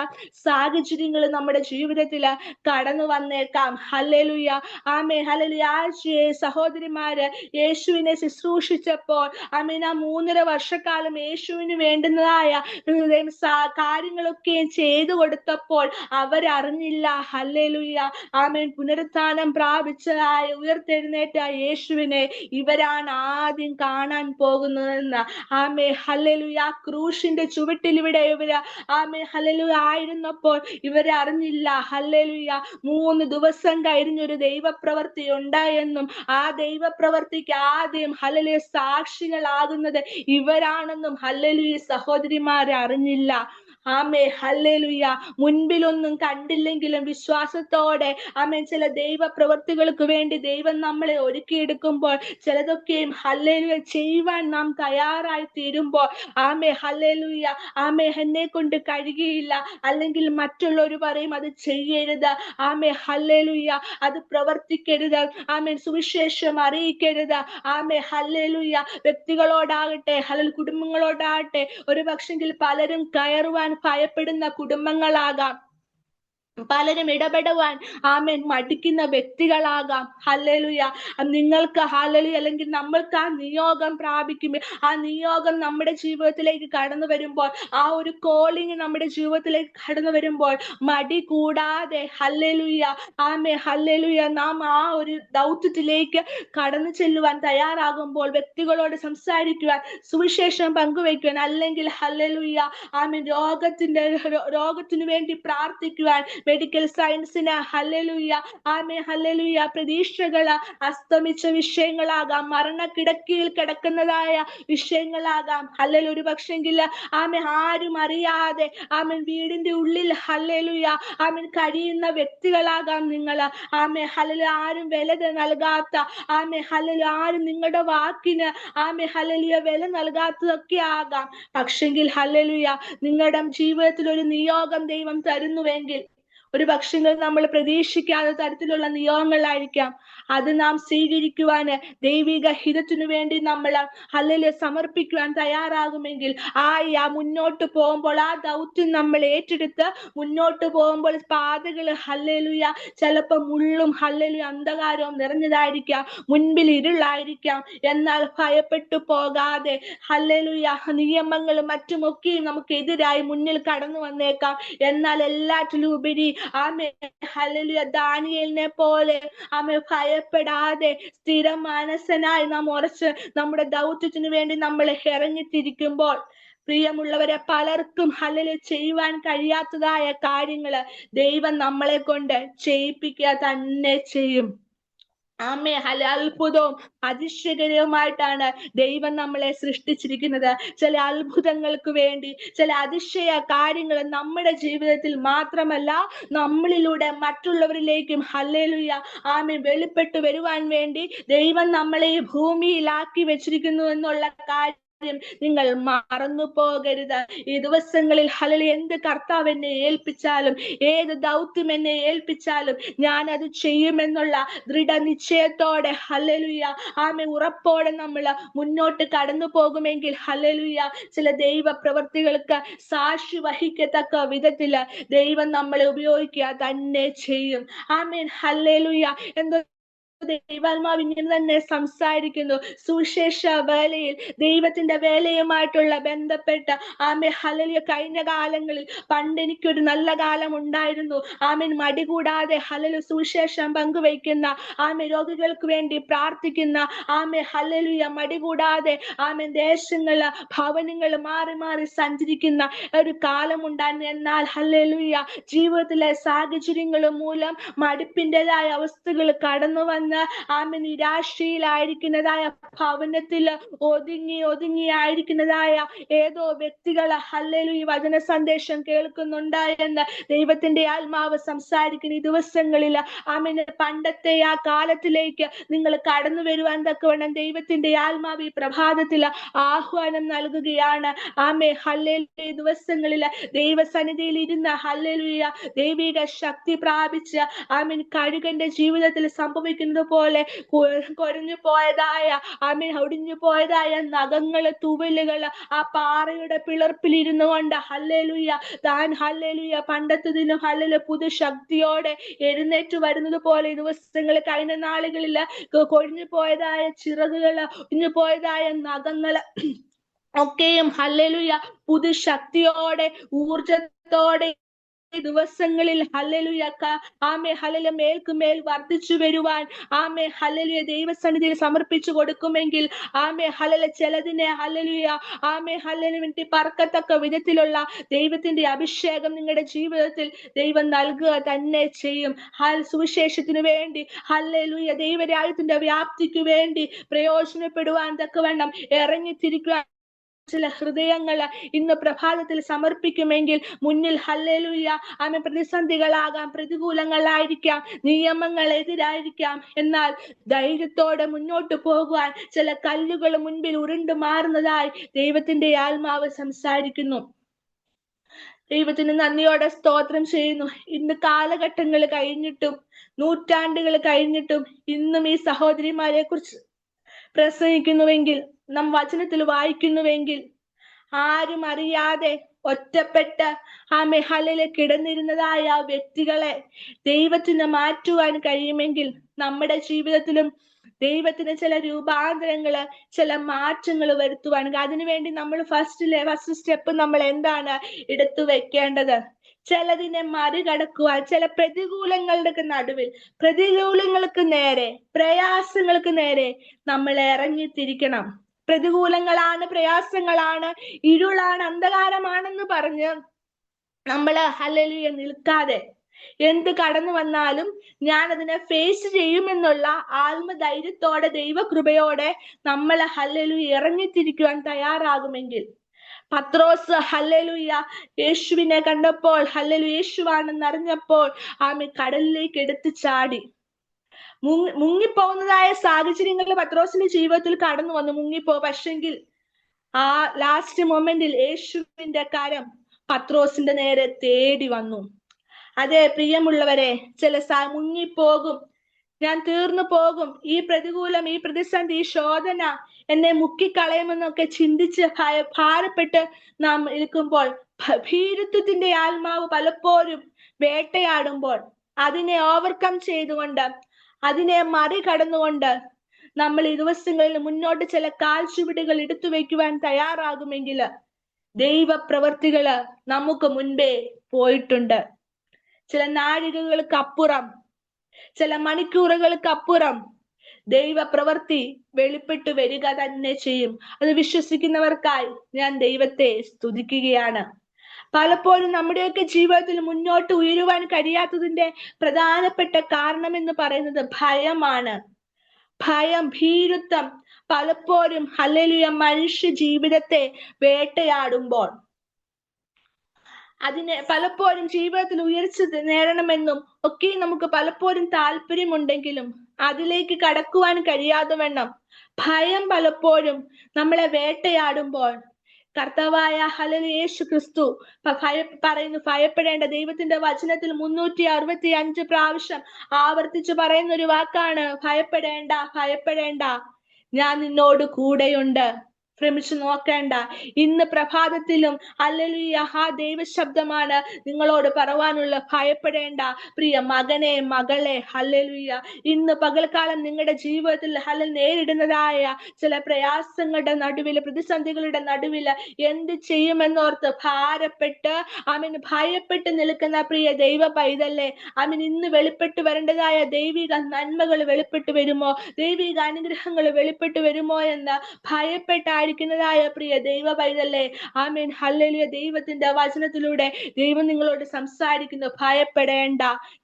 സാഹചര്യങ്ങൾ നമ്മുടെ ജീവിതത്തിൽ കടന്നു വന്നേക്കാം. ഹല്ലേലൂയ ആമേ ഹല്ലേലൂയ. ആ സഹോദരിമാര് യേശുവിനെ ശുശ്രൂഷിച്ചപ്പോൾ ആമേൻ ആ 3.5 വർഷക്കാലം യേശുവിന് വേണ്ടുന്നതായ കാര്യങ്ങളൊക്കെ ചെയ്തു കൊടുത്തപ്പോൾ അവരറിഞ്ഞില്ല ഹല്ലേലൂയ ആമേൻ പുനരുത്ഥാനം പ്രാപിച്ചതായ ഉയർത്തെഴുന്നേറ്റ യേശുവിനെ ഇവരാണ് ആദ്യം കാണാൻ പോകുന്നതെന്ന്. ആമേ ഹല്ലേലൂയ. ക്രൂശിന്റെ ചുവട്ടിൽ ഇവിടെ ഇവര് ആമേ ഹല്ലേലൂയ ആയിരുന്നപ്പോൾ ഇവരെ അറിഞ്ഞില്ല ഹല്ലേലൂയ 3 ദിവസം കഴിഞ്ഞൊരു ദൈവപ്രവൃത്തി ഉണ്ടായെന്നും ആ ദൈവപ്രവൃത്തിക്ക് ആദ്യം ഹല്ലേലൂയ സാക്ഷികളാകുന്നത് ഇവരാണെന്നും ഹല്ലേലൂയ സഹോദരിമാരെ അറിഞ്ഞില്ല. ആമേ ഹല്ലേലൂയ. മുൻപിലൊന്നും കണ്ടില്ലെങ്കിലും വിശ്വാസത്തോടെ ആമേൻ ചില ദൈവ പ്രവൃത്തികൾക്ക് വേണ്ടി ദൈവം നമ്മളെ ഒരുക്കിയെടുക്കുമ്പോൾ ചിലതൊക്കെയും ഹല്ലേലൂയ ചെയ്യുവാൻ നാം തയ്യാറായി തീരുമ്പോൾ ആമേ ഹല്ലേലൂയ ആമേ എന്നെ കൊണ്ട് കഴിയുകയില്ല, അല്ലെങ്കിൽ മറ്റുള്ളവർ പറയും അത് ചെയ്യരുത്, ആമേ ഹല്ലേലൂയ അത് പ്രവർത്തിക്കരുത്, ആമേൻ സുവിശേഷം അറിയിക്കരുത്, ആമേ ഹല്ലേലൂയ വ്യക്തികളോടാകട്ടെ ഹല്ലേലൂയ കുടുംബങ്ങളോടാകട്ടെ ഒരു പക്ഷെങ്കിൽ പലരും കയറുവാൻ ഭയപ്പെടുന്ന കുടുംബങ്ങളാകാം, പലരും ഇടപെടുവാൻ ആമേൻ മടിക്കുന്ന വ്യക്തികളാകാം. ഹല്ലേലൂയ. നിങ്ങൾക്ക് ഹല്ലേലൂയ അല്ലെങ്കിൽ നമ്മൾക്ക് ആ നിയോഗം പ്രാപിക്കുമ്പോൾ, ആ നിയോഗം നമ്മുടെ ജീവിതത്തിലേക്ക് കടന്നു വരുമ്പോൾ, ആ ഒരു കോളിങ് നമ്മുടെ ജീവിതത്തിലേക്ക് കടന്നു വരുമ്പോൾ മടി കൂടാതെ ഹല്ലേലൂയ ആമേ ഹല്ലേലൂയ നാം ആ ഒരു ദൗത്യത്തിലേക്ക് കടന്നു ചെല്ലുവാൻ തയ്യാറാകുമ്പോൾ, വ്യക്തികളോട് സംസാരിക്കുവാൻ, സുവിശേഷം പങ്കുവയ്ക്കുവാൻ, അല്ലെങ്കിൽ ഹല്ലേലൂയ ആമേൻ രോഗത്തിനു വേണ്ടി പ്രാർത്ഥിക്കുവാൻ, മെഡിക്കൽ സയൻസിന് ഹല്ലേലൂയ ആമേ ഹല്ലേലൂയ പ്രതീക്ഷകള് അസ്തമിച്ച വിഷയങ്ങളാകാം, മരണക്കിടക്കയിൽ കിടക്കുന്നതായ വിഷയങ്ങളാകാം. ഹല്ലേലൂയ ഒരു പക്ഷെങ്കിൽ ആമേ ആരും അറിയാതെ ആമൻ വീടിന്റെ ഉള്ളിൽ ഹല്ലേലൂയ ആമൻ കഴിയുന്ന വ്യക്തികളാകാം നിങ്ങൾ. ആമേ ഹല്ലേലൂയ ആരും വില നൽകാത്ത, ആമേ ഹല്ലേലൂയ ആരും നിങ്ങളുടെ വാക്കിന് ആമേ ഹല്ലേലൂയ വില നൽകാത്തതൊക്കെ ആകാം. പക്ഷെങ്കിൽ ഹല്ലേലൂയ നിങ്ങളുടെ ജീവിതത്തിൽ ഒരു നിയോഗം ദൈവം തരുന്നുവെങ്കിൽ, ഒരു പക്ഷേ നമ്മൾ പ്രതീക്ഷിക്കാത്ത തരത്തിലുള്ള നിയോഗങ്ങളായിരിക്കാം, അത് നാം സ്വീകരിക്കുവാന് ദൈവിക ഹിതത്തിനു വേണ്ടി നമ്മൾ ഹല്ലേലൂയ സമർപ്പിക്കുവാൻ തയ്യാറാകുമെങ്കിൽ മുന്നോട്ട് പോകുമ്പോൾ ആ ദൗത്യം നമ്മൾ ഏറ്റെടുത്ത് മുന്നോട്ട് പോകുമ്പോൾ പാതകള് ഹല്ലേലൂയ ചിലപ്പോൾ മുള്ളും ഹല്ലേലൂയ അന്ധകാരവും നിറഞ്ഞതായിരിക്കാം, മുൻപിൽ ഇരുളായിരിക്കാം. എന്നാൽ ഭയപ്പെട്ടു പോകാതെ ഹല്ലേലൂയ നിയമങ്ങളും മറ്റുമൊക്കെയും നമുക്കെതിരായി മുന്നിൽ കടന്നു വന്നേക്കാം. എന്നാൽ എല്ലാറ്റിലും ഉപരി ആമേ ഹല്ലേലൂയ ദാനിയേലിനെ പോലെ ആമേ ഭയപ്പെടാതെ സ്ഥിര മനസ്സനായി നാം ഉറച്ച് നമ്മുടെ ദൗത്യത്തിനു വേണ്ടി നമ്മൾ ഇറങ്ങിത്തിരിക്കുമ്പോൾ, പ്രിയമുള്ളവരെ, പലർക്കും ഹല്ലേലൂയ ചെയ്യുവാൻ കഴിയാത്തതായ കാര്യങ്ങള് ദൈവം നമ്മളെ കൊണ്ട് ചെയ്യിപ്പിക്കുക തന്നെ ചെയ്യും. ആമേ അത്ഭുതവും അതിശയകരവുമായിട്ടാണ് ദൈവം നമ്മളെ സൃഷ്ടിച്ചിരിക്കുന്നത്. ചില അത്ഭുതങ്ങൾക്ക് വേണ്ടി, ചില അതിശയ കാര്യങ്ങൾ നമ്മുടെ ജീവിതത്തിൽ മാത്രമല്ല നമ്മളിലൂടെ മറ്റുള്ളവരിലേക്കും ഹല്ലേലൂയ ആമേ വെളിപ്പെട്ടു വരുവാൻ വേണ്ടി ദൈവം നമ്മളെ ഭൂമിയിലാക്കി വെച്ചിരിക്കുന്നു എന്നുള്ള കാര്യം നിങ്ങൾ മറന്നു പോകരുത്. ഈ ദിവസങ്ങളിൽ ഹല്ലേലൂയ എന്ത് കർത്താവ് എന്നെ ഏൽപ്പിച്ചാലും, ഏത് ദൗത്യം എന്നെ ഏൽപ്പിച്ചാലും ഞാൻ അത് ചെയ്യുമെന്നുള്ള ദൃഢനിശ്ചയത്തോടെ ഹല്ലേലൂയ ആമേ ഉറപ്പോടെ നമ്മൾ മുന്നോട്ട് കടന്നു പോകുമെങ്കിൽ ഹല്ലേലൂയ ചില ദൈവ പ്രവൃത്തികൾക്ക് സാക്ഷി വഹിക്കത്തക്ക വിധത്തില് ദൈവം നമ്മളെ ഉപയോഗിക്കുക തന്നെ ചെയ്യും. Amen hallelujah. എന്തോ ദൈവാത്മാവ് ഇങ്ങനെ തന്നെ സംസാരിക്കുന്നു. സുവിശേഷ വേലയിൽ ദൈവത്തിന്റെ വേലയുമായിട്ടുള്ള ബന്ധപ്പെട്ട ആമേ ഹല്ലേലൂയ കഴിഞ്ഞ കാലങ്ങളിൽ പണ്ട് എനിക്കൊരു നല്ല കാലം ഉണ്ടായിരുന്നു. ആമേൻ മടി കൂടാതെ ഹല്ലേലൂയ സുവിശേഷം പങ്കുവയ്ക്കുന്ന, ആമേ രോഗികൾക്ക് വേണ്ടി പ്രാർത്ഥിക്കുന്ന, ആമേ ഹല്ലേലൂയ മടി കൂടാതെ ആമേൻ ദേശങ്ങള് ഭവനങ്ങൾ മാറി മാറി സഞ്ചരിക്കുന്ന ഒരു കാലം ഉണ്ടായിരുന്നു. എന്നാൽ ഹല്ലേലൂയ ജീവിതത്തിലെ സാഹചര്യങ്ങൾ മൂലം മടുപ്പിൻ്റെതായ അവസ്ഥകൾ കടന്നു വന്ന് ആമേ നിരാശയിലായിരിക്കുന്നതായ, ഭവനത്തില് ഒതുങ്ങിയായിരിക്കുന്നതായ ഏതോ വ്യക്തികള് ഹല്ലേലൂയ വചന സന്ദേശം കേൾക്കുന്നുണ്ടായെന്ന് ദൈവത്തിന്റെ ആത്മാവ് സംസാരിക്കുന്ന ഈ ദിവസങ്ങളിൽ ആമേൻ പണ്ടത്തെ ആ കാലത്തിലേക്ക് നിങ്ങൾ കടന്നു വരുവാൻ തക്കവണ്ണം ദൈവത്തിന്റെ ആത്മാവ് ഈ പ്രഭാതത്തിൽ ആഹ്വാനം നൽകുകയാണ്. ആമേ ഹല്ലേലൂയ ദിവസങ്ങളിൽ ദൈവസന്നിധിയിൽ ഇരുന്ന് ഹല്ലേലൂയ ദൈവിക ശക്തി പ്രാപിച്ച് ആമേൻ കഴുകന്റെ ജീവിതത്തിൽ സംഭവിക്കുന്നത് പോലെ കൊഴിഞ്ഞു പോയതായ ആമേൻ ഒടിഞ്ഞു പോയതായ നഖങ്ങള് തുവലുകള് ആ പാറയുടെ പിളർപ്പിൽ ഇരുന്നു കൊണ്ട് ഹല്ലേലൂയ താൻ ഹല്ലേലൂയ പണ്ടത്തതിനും ഹല്ലേലൂയ പുതു ശക്തിയോടെ എഴുന്നേറ്റ് വരുന്നത് പോലെ ദിവസങ്ങൾ കഴിഞ്ഞ നാളുകളില് കൊഴിഞ്ഞു പോയതായ ചിറകുകള് ഒടിഞ്ഞു പോയതായ നഖങ്ങള് ഒക്കെയും ഹല്ലേലൂയ പുതു ശക്തിയോടെ ഊർജത്തോടെ ദിവസങ്ങളിൽ ഹല്ലേലൂയ ആമേ ഹല്ലേലൂയ മേൽക്കുമേൽ വർദ്ധിച്ചു വരുവാൻ ആമേ ഹല്ലേലൂയ ദൈവസന്നിധിയിൽ സമർപ്പിച്ചു കൊടുക്കുമെങ്കിൽ ആമേ ഹല്ലേലൂയ ചിലതിനെ ഹല്ലേലൂയ ആമേ ഹല്ലേലൂയ വേണ്ടി പറക്കത്തക്ക വിധത്തിലുള്ള ദൈവത്തിന്റെ അഭിഷേകം നിങ്ങളുടെ ജീവിതത്തിൽ ദൈവം നൽകുക തന്നെ ചെയ്യും. സുവിശേഷത്തിന് വേണ്ടി ഹല്ലേലൂയ ദൈവരാജ്യത്തിന്റെ വ്യാപ്തിക്ക് വേണ്ടി പ്രയോജനപ്പെടുവാൻ തക്കവണ്ണം ഇറങ്ങിത്തിരിക്കുവാൻ ചില ഹൃദയങ്ങള് ഇന്ന് പ്രഭാതത്തിൽ സമർപ്പിക്കുമെങ്കിൽ മുന്നിൽ ഹല്ലേലൂയ ആമേ പ്രതിസന്ധികളാകാം, പ്രതികൂലങ്ങളായിരിക്കാം, നിയമങ്ങൾ എതിരായിരിക്കാം. എന്നാൽ ധൈര്യത്തോടെ മുന്നോട്ട് പോകുവാൻ ചില കല്ലുകൾ മുൻപിൽ ഉരുണ്ടു മാറുന്നതായി ദൈവത്തിന്റെ ആത്മാവ് സംസാരിക്കുന്നു. ദൈവത്തിന് നന്ദിയോടെ സ്തോത്രം ചെയ്യുന്നു. ഇന്ന് കാലഘട്ടങ്ങൾ കഴിഞ്ഞിട്ടും നൂറ്റാണ്ടുകൾ കഴിഞ്ഞിട്ടും ഇന്നും ഈ സഹോദരിമാരെ കുറിച്ച് പ്രസംഗിക്കുന്നുവെങ്കിൽ, നാം വചനത്തിൽ വായിക്കുന്നുവെങ്കിൽ, ആരും അറിയാതെ ഒറ്റപ്പെട്ട് ആമേ ഹല്ലേലൂയ കിടന്നിരുന്നതായ ആ വ്യക്തികളെ ദൈവത്തിന് മാറ്റുവാൻ കഴിയുമെങ്കിൽ നമ്മുടെ ജീവിതത്തിലും ദൈവത്തിന് ചില രൂപാന്തരങ്ങള്, ചില മാറ്റങ്ങൾ വരുത്തുവാൻ, അതിനുവേണ്ടി നമ്മൾ ഫസ്റ്റ് സ്റ്റെപ്പ് നമ്മൾ എന്താണ് എടുത്തു വെക്കേണ്ടത്? ചിലതിനെ മറികടക്കുവാൻ, ചില പ്രതികൂലങ്ങളുടെ നടുവിൽ, പ്രതികൂലങ്ങൾക്ക് നേരെ, പ്രയാസങ്ങൾക്ക് നേരെ നമ്മൾ ഇറങ്ങിത്തിരിക്കണം. പ്രതികൂലങ്ങളാണ്, പ്രയാസങ്ങളാണ്, ഇരുളാണ്, അന്ധകാരമാണെന്ന് പറഞ്ഞ് നമ്മള് ഹല്ലേലൂയ നിൽക്കാതെ എന്ത് കടന്നു വന്നാലും ഞാൻ അതിനെ ഫേസ് ചെയ്യുമെന്നുള്ള ആത്മധൈര്യത്തോടെ ദൈവകൃപയോടെ നമ്മൾ ഹല്ലേലൂയ ഇറങ്ങിത്തിരിക്കുവാൻ തയ്യാറാകുമെങ്കിൽ, പത്രോസ് ഹല്ലേലൂയ യേശുവിനെ കണ്ടപ്പോൾ ഹല്ലേലൂയ യേശുവാണെന്ന് അറിഞ്ഞപ്പോൾ ആമേ കടലിലേക്ക് എടുത്തു ചാടി. മുങ്ങിപ്പോകുന്നതായ സാഹചര്യങ്ങളിൽ പത്രോസിന്റെ ജീവിതത്തിൽ കടന്നു വന്നു, പക്ഷെങ്കിൽ ആ ലാസ്റ്റ് മൊമെന്റിൽ യേശുവിന്റെ കരം പത്രോസിന്റെ നേരെ തേടി വന്നു. അതെ പ്രിയമുള്ളവരെ, മുങ്ങിപ്പോകും, ഞാൻ തീർന്നു പോകും, ഈ പ്രതികൂലം, ഈ പ്രതിസന്ധി, ഈ ശോധന എന്നെ മുക്കിക്കളയുമെന്നൊക്കെ ചിന്തിച്ച് ഭാരപ്പെട്ട് നാം ഇരിക്കുമ്പോൾ, ഭീരുത്വത്തിന്റെ ആത്മാവ് പലപ്പോഴും വേട്ടയാടുമ്പോൾ അതിനെ ഓവർകം ചെയ്തുകൊണ്ട്, അതിനെ മറികടന്നുകൊണ്ട് നമ്മൾ ഈ ദിവസങ്ങളിൽ മുന്നോട്ട് ചില കാൽച്ചുവടുകൾ എടുത്തു വെക്കുവാൻ തയ്യാറാകുമെങ്കിൽ, ദൈവപ്രവർത്തികള് നമുക്ക് മുൻപേ പോയിട്ടുണ്ട്. ചില നാഴികകൾക്ക് അപ്പുറം, ചില മണിക്കൂറുകൾക്ക് അപ്പുറം ദൈവപ്രവൃത്തി വെളിപ്പെട്ടു വരിക തന്നെ ചെയ്യും. അത് വിശ്വസിക്കുന്നവർക്കായി ഞാൻ ദൈവത്തെ സ്തുതിക്കുകയാണ്. പലപ്പോഴും നമ്മുടെയൊക്കെ ജീവിതത്തിൽ മുന്നോട്ട് ഉയരുവാൻ കഴിയാത്തതിന്റെ പ്രധാനപ്പെട്ട കാരണം എന്ന് പറയുന്നത് ഭയമാണ്. ഭയം, ഭീരുത്വം പലപ്പോഴും ഹല്ലേലൂയ മനുഷ്യ ജീവിതത്തെ വേട്ടയാടുമ്പോൾ, അതിനെ പലപ്പോഴും ജീവിതത്തിൽ ഉയർച്ച നേടണമെന്നും ഒക്കെ നമുക്ക് പലപ്പോഴും താല്പര്യമുണ്ടെങ്കിലും അതിലേക്ക് കടക്കുവാൻ കഴിയാതെ വണ്ണം ഭയം പലപ്പോഴും നമ്മളെ വേട്ടയാടുമ്പോൾ, കർത്താവായ ഹല്ലേലൂയ യേശു ക്രിസ്തു പറയുന്നു, ഭയപ്പെടേണ്ട. ദൈവത്തിന്റെ വചനത്തിൽ 365 പ്രാവശ്യം ആവർത്തിച്ച് പറയുന്ന ഒരു വാക്കാണ് ഭയപ്പെടേണ്ട, ഭയപ്പെടേണ്ട, ഞാൻ നിന്നോട് കൂടെയുണ്ട്. ശ്രമിച്ചു നോക്കേണ്ട. ഇന്ന് പ്രഭാതത്തിലും ഹല്ലേലൂയ ആ ദൈവശബ്ദമാണ് നിങ്ങളോട് പറയുവാനുള്ള. ഭയപ്പെടേണ്ട പ്രിയ മകനെ, മകളെ. ഹല്ലേലൂയ, ഇന്ന് പകൽക്കാലം നിങ്ങളുടെ ജീവിതത്തിൽ നേരിടുന്നതായ ചില പ്രയാസങ്ങളുടെ നടുവില്, പ്രതിസന്ധികളുടെ നടുവില് എന്ത് ചെയ്യുമെന്നോർത്ത് ഭാരപ്പെട്ട് ഭയപ്പെട്ട് നിൽക്കുന്ന പ്രിയ ദൈവ പൈതല്ലേ, ഇന്ന് വെളിപ്പെട്ടു വരേണ്ടതായ ദൈവിക നന്മകൾ വെളിപ്പെട്ടു വരുമോ, ദൈവിക അനുഗ്രഹങ്ങൾ വെളിപ്പെട്ടു വരുമോ എന്ന് ഭയപ്പെട്ടായിരിക്കുന്നതായ പ്രിയ ദൈവ പൈതല്ലേ, ആമേൻ ഹല്ലേലൂയ. ദൈവത്തിന്റെ വചനത്തിലൂടെ ദൈവം നിങ്ങളോട് സംസാരിക്കുന്നു. ഭയപ്പെടേണ്ട,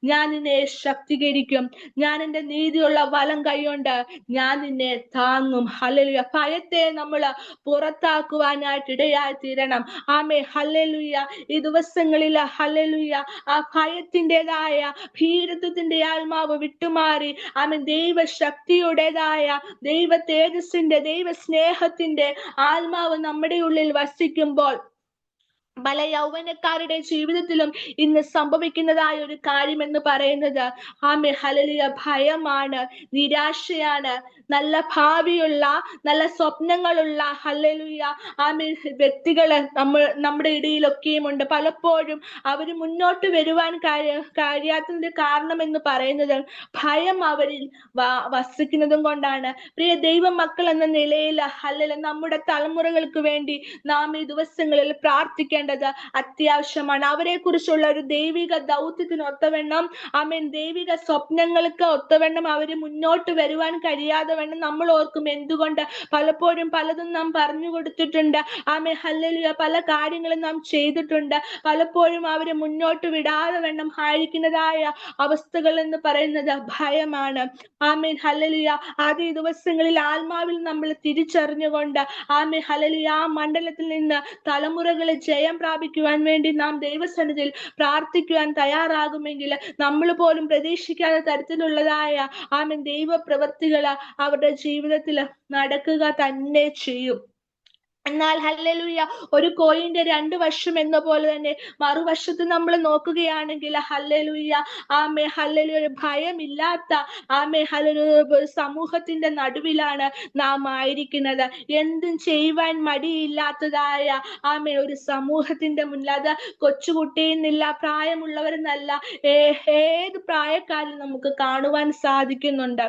ഞാൻ നിന്നെ ശക്തീകരിക്കും, ഞാൻ എന്റെ നീതിയുള്ള വലം കൈകൊണ്ട് ഞാൻ നിന്നെ താങ്ങും. ഹല്ലേലൂയ. ഭയത്തെ നമ്മൾ പുറത്താക്കുവാനായിട്ട് ഇടയായി തീരണം. Amen hallelujah. ഈ ദിവസങ്ങളിൽ ഹല്ലേലൂയ ആ ഭയത്തിൻ്റെതായ ഭീരുത്വത്തിന്റെ ആത്മാവ് വിട്ടുമാറി ദൈവശക്തിയുടേതായ, ദൈവ തേജസ്സിന്റെ, ദൈവ സ്നേഹത്തിന്റെ ആത്മാവ് നമ്മുടെ ഉള്ളിൽ വസിക്കുമ്പോൾ പല യൗവനക്കാരുടെ ജീവിതത്തിലും ഇന്ന് സംഭവിക്കുന്നതായ ഒരു കാര്യം എന്ന് പറയുന്നത് ഹല്ലേലൂയ ഭയമാണ്, നിരാശയാണ്. നല്ല ഭാവിയുള്ള, നല്ല സ്വപ്നങ്ങളുള്ള ഹല്ലേലൂയ വ്യക്തികള് നമ്മുടെ ഇടയിലൊക്കെയും ഉണ്ട്. പലപ്പോഴും അവർ മുന്നോട്ട് വരുവാൻ കഴിയാത്തതിന്റെ കാരണം എന്ന് പറയുന്നത് ഭയം അവരിൽ വസിക്കുന്നതും കൊണ്ടാണ്. പ്രിയ ദൈവ മക്കൾ എന്ന നിലയിൽ ഹല്ലേലൂയ നമ്മുടെ തലമുറകൾക്ക് വേണ്ടി നാം ഈ ദിവസങ്ങളിൽ പ്രാർത്ഥിക്കേണ്ടത് അത്യാവശ്യമാണ്. അവരെ കുറിച്ചുള്ള ഒരു ദൈവിക ദൗത്യത്തിന് ഒത്തവണ്ണം ദൈവിക സ്വപ്നങ്ങൾക്ക് ഒത്തവണ്ണം അവര് മുന്നോട്ട് വരുവാൻ കഴിയാതെ വണ്ണം നമ്മൾ ഓർക്കും എന്തുകൊണ്ട്. പലപ്പോഴും പലതും നാം പറഞ്ഞു കൊടുത്തിട്ടുണ്ട്. ഹല്ലേലൂയ. പല കാര്യങ്ങളും നാം ചെയ്തിട്ടുണ്ട്. പലപ്പോഴും അവര് മുന്നോട്ട് വിടാതെ വണ്ണം ആയിരിക്കുന്നതായ അവസ്ഥകൾ എന്ന് പറയുന്നത് ഭയമാണ്. ഹല്ലേലൂയ. ആദ്യ ദിവസങ്ങളിൽ ആത്മാവിൽ നമ്മൾ തിരിച്ചറിഞ്ഞുകൊണ്ട് ഹല്ലേലൂയ ആ മണ്ഡലത്തിൽ നിന്ന് തലമുറകളെ ജയം പ്രാപിക്കുവാൻ വേണ്ടി നാം ദൈവസന്നിധിയിൽ പ്രാർത്ഥിക്കുവാൻ തയ്യാറാകുമെങ്കിൽ നമ്മൾ പോലും പ്രതീക്ഷിക്കാത്ത തരത്തിലുള്ളതായ ദൈവ പ്രവൃത്തികൾ അവരുടെ ജീവിതത്തിൽ നടക്കുക തന്നെ ചെയ്യും. എന്നാൽ ഹല്ലേലൂയ ഒരു കോയിന്റെ 2 വശം എന്ന പോലെ തന്നെ മറുവശത്ത് നമ്മൾ നോക്കുകയാണെങ്കിൽ ഹല്ലേലൂയ ഹല്ലേലൂയ ഒരു ഭയമില്ലാത്ത ഹല്ലേലൂയ സമൂഹത്തിന്റെ നടുവിലാണ് നാം ആയിരിക്കുന്നത്. എന്തും ചെയ്യുവാൻ മടിയില്ലാത്തതായ ഒരു സമൂഹത്തിന്റെ മുന്നിൽ, അത് കൊച്ചുകുട്ടിയെന്നില്ല, പ്രായമുള്ളവരെന്നല്ല, ഏത് പ്രായക്കാരിൽ നമുക്ക് കാണുവാൻ സാധിക്കുന്നുണ്ട്.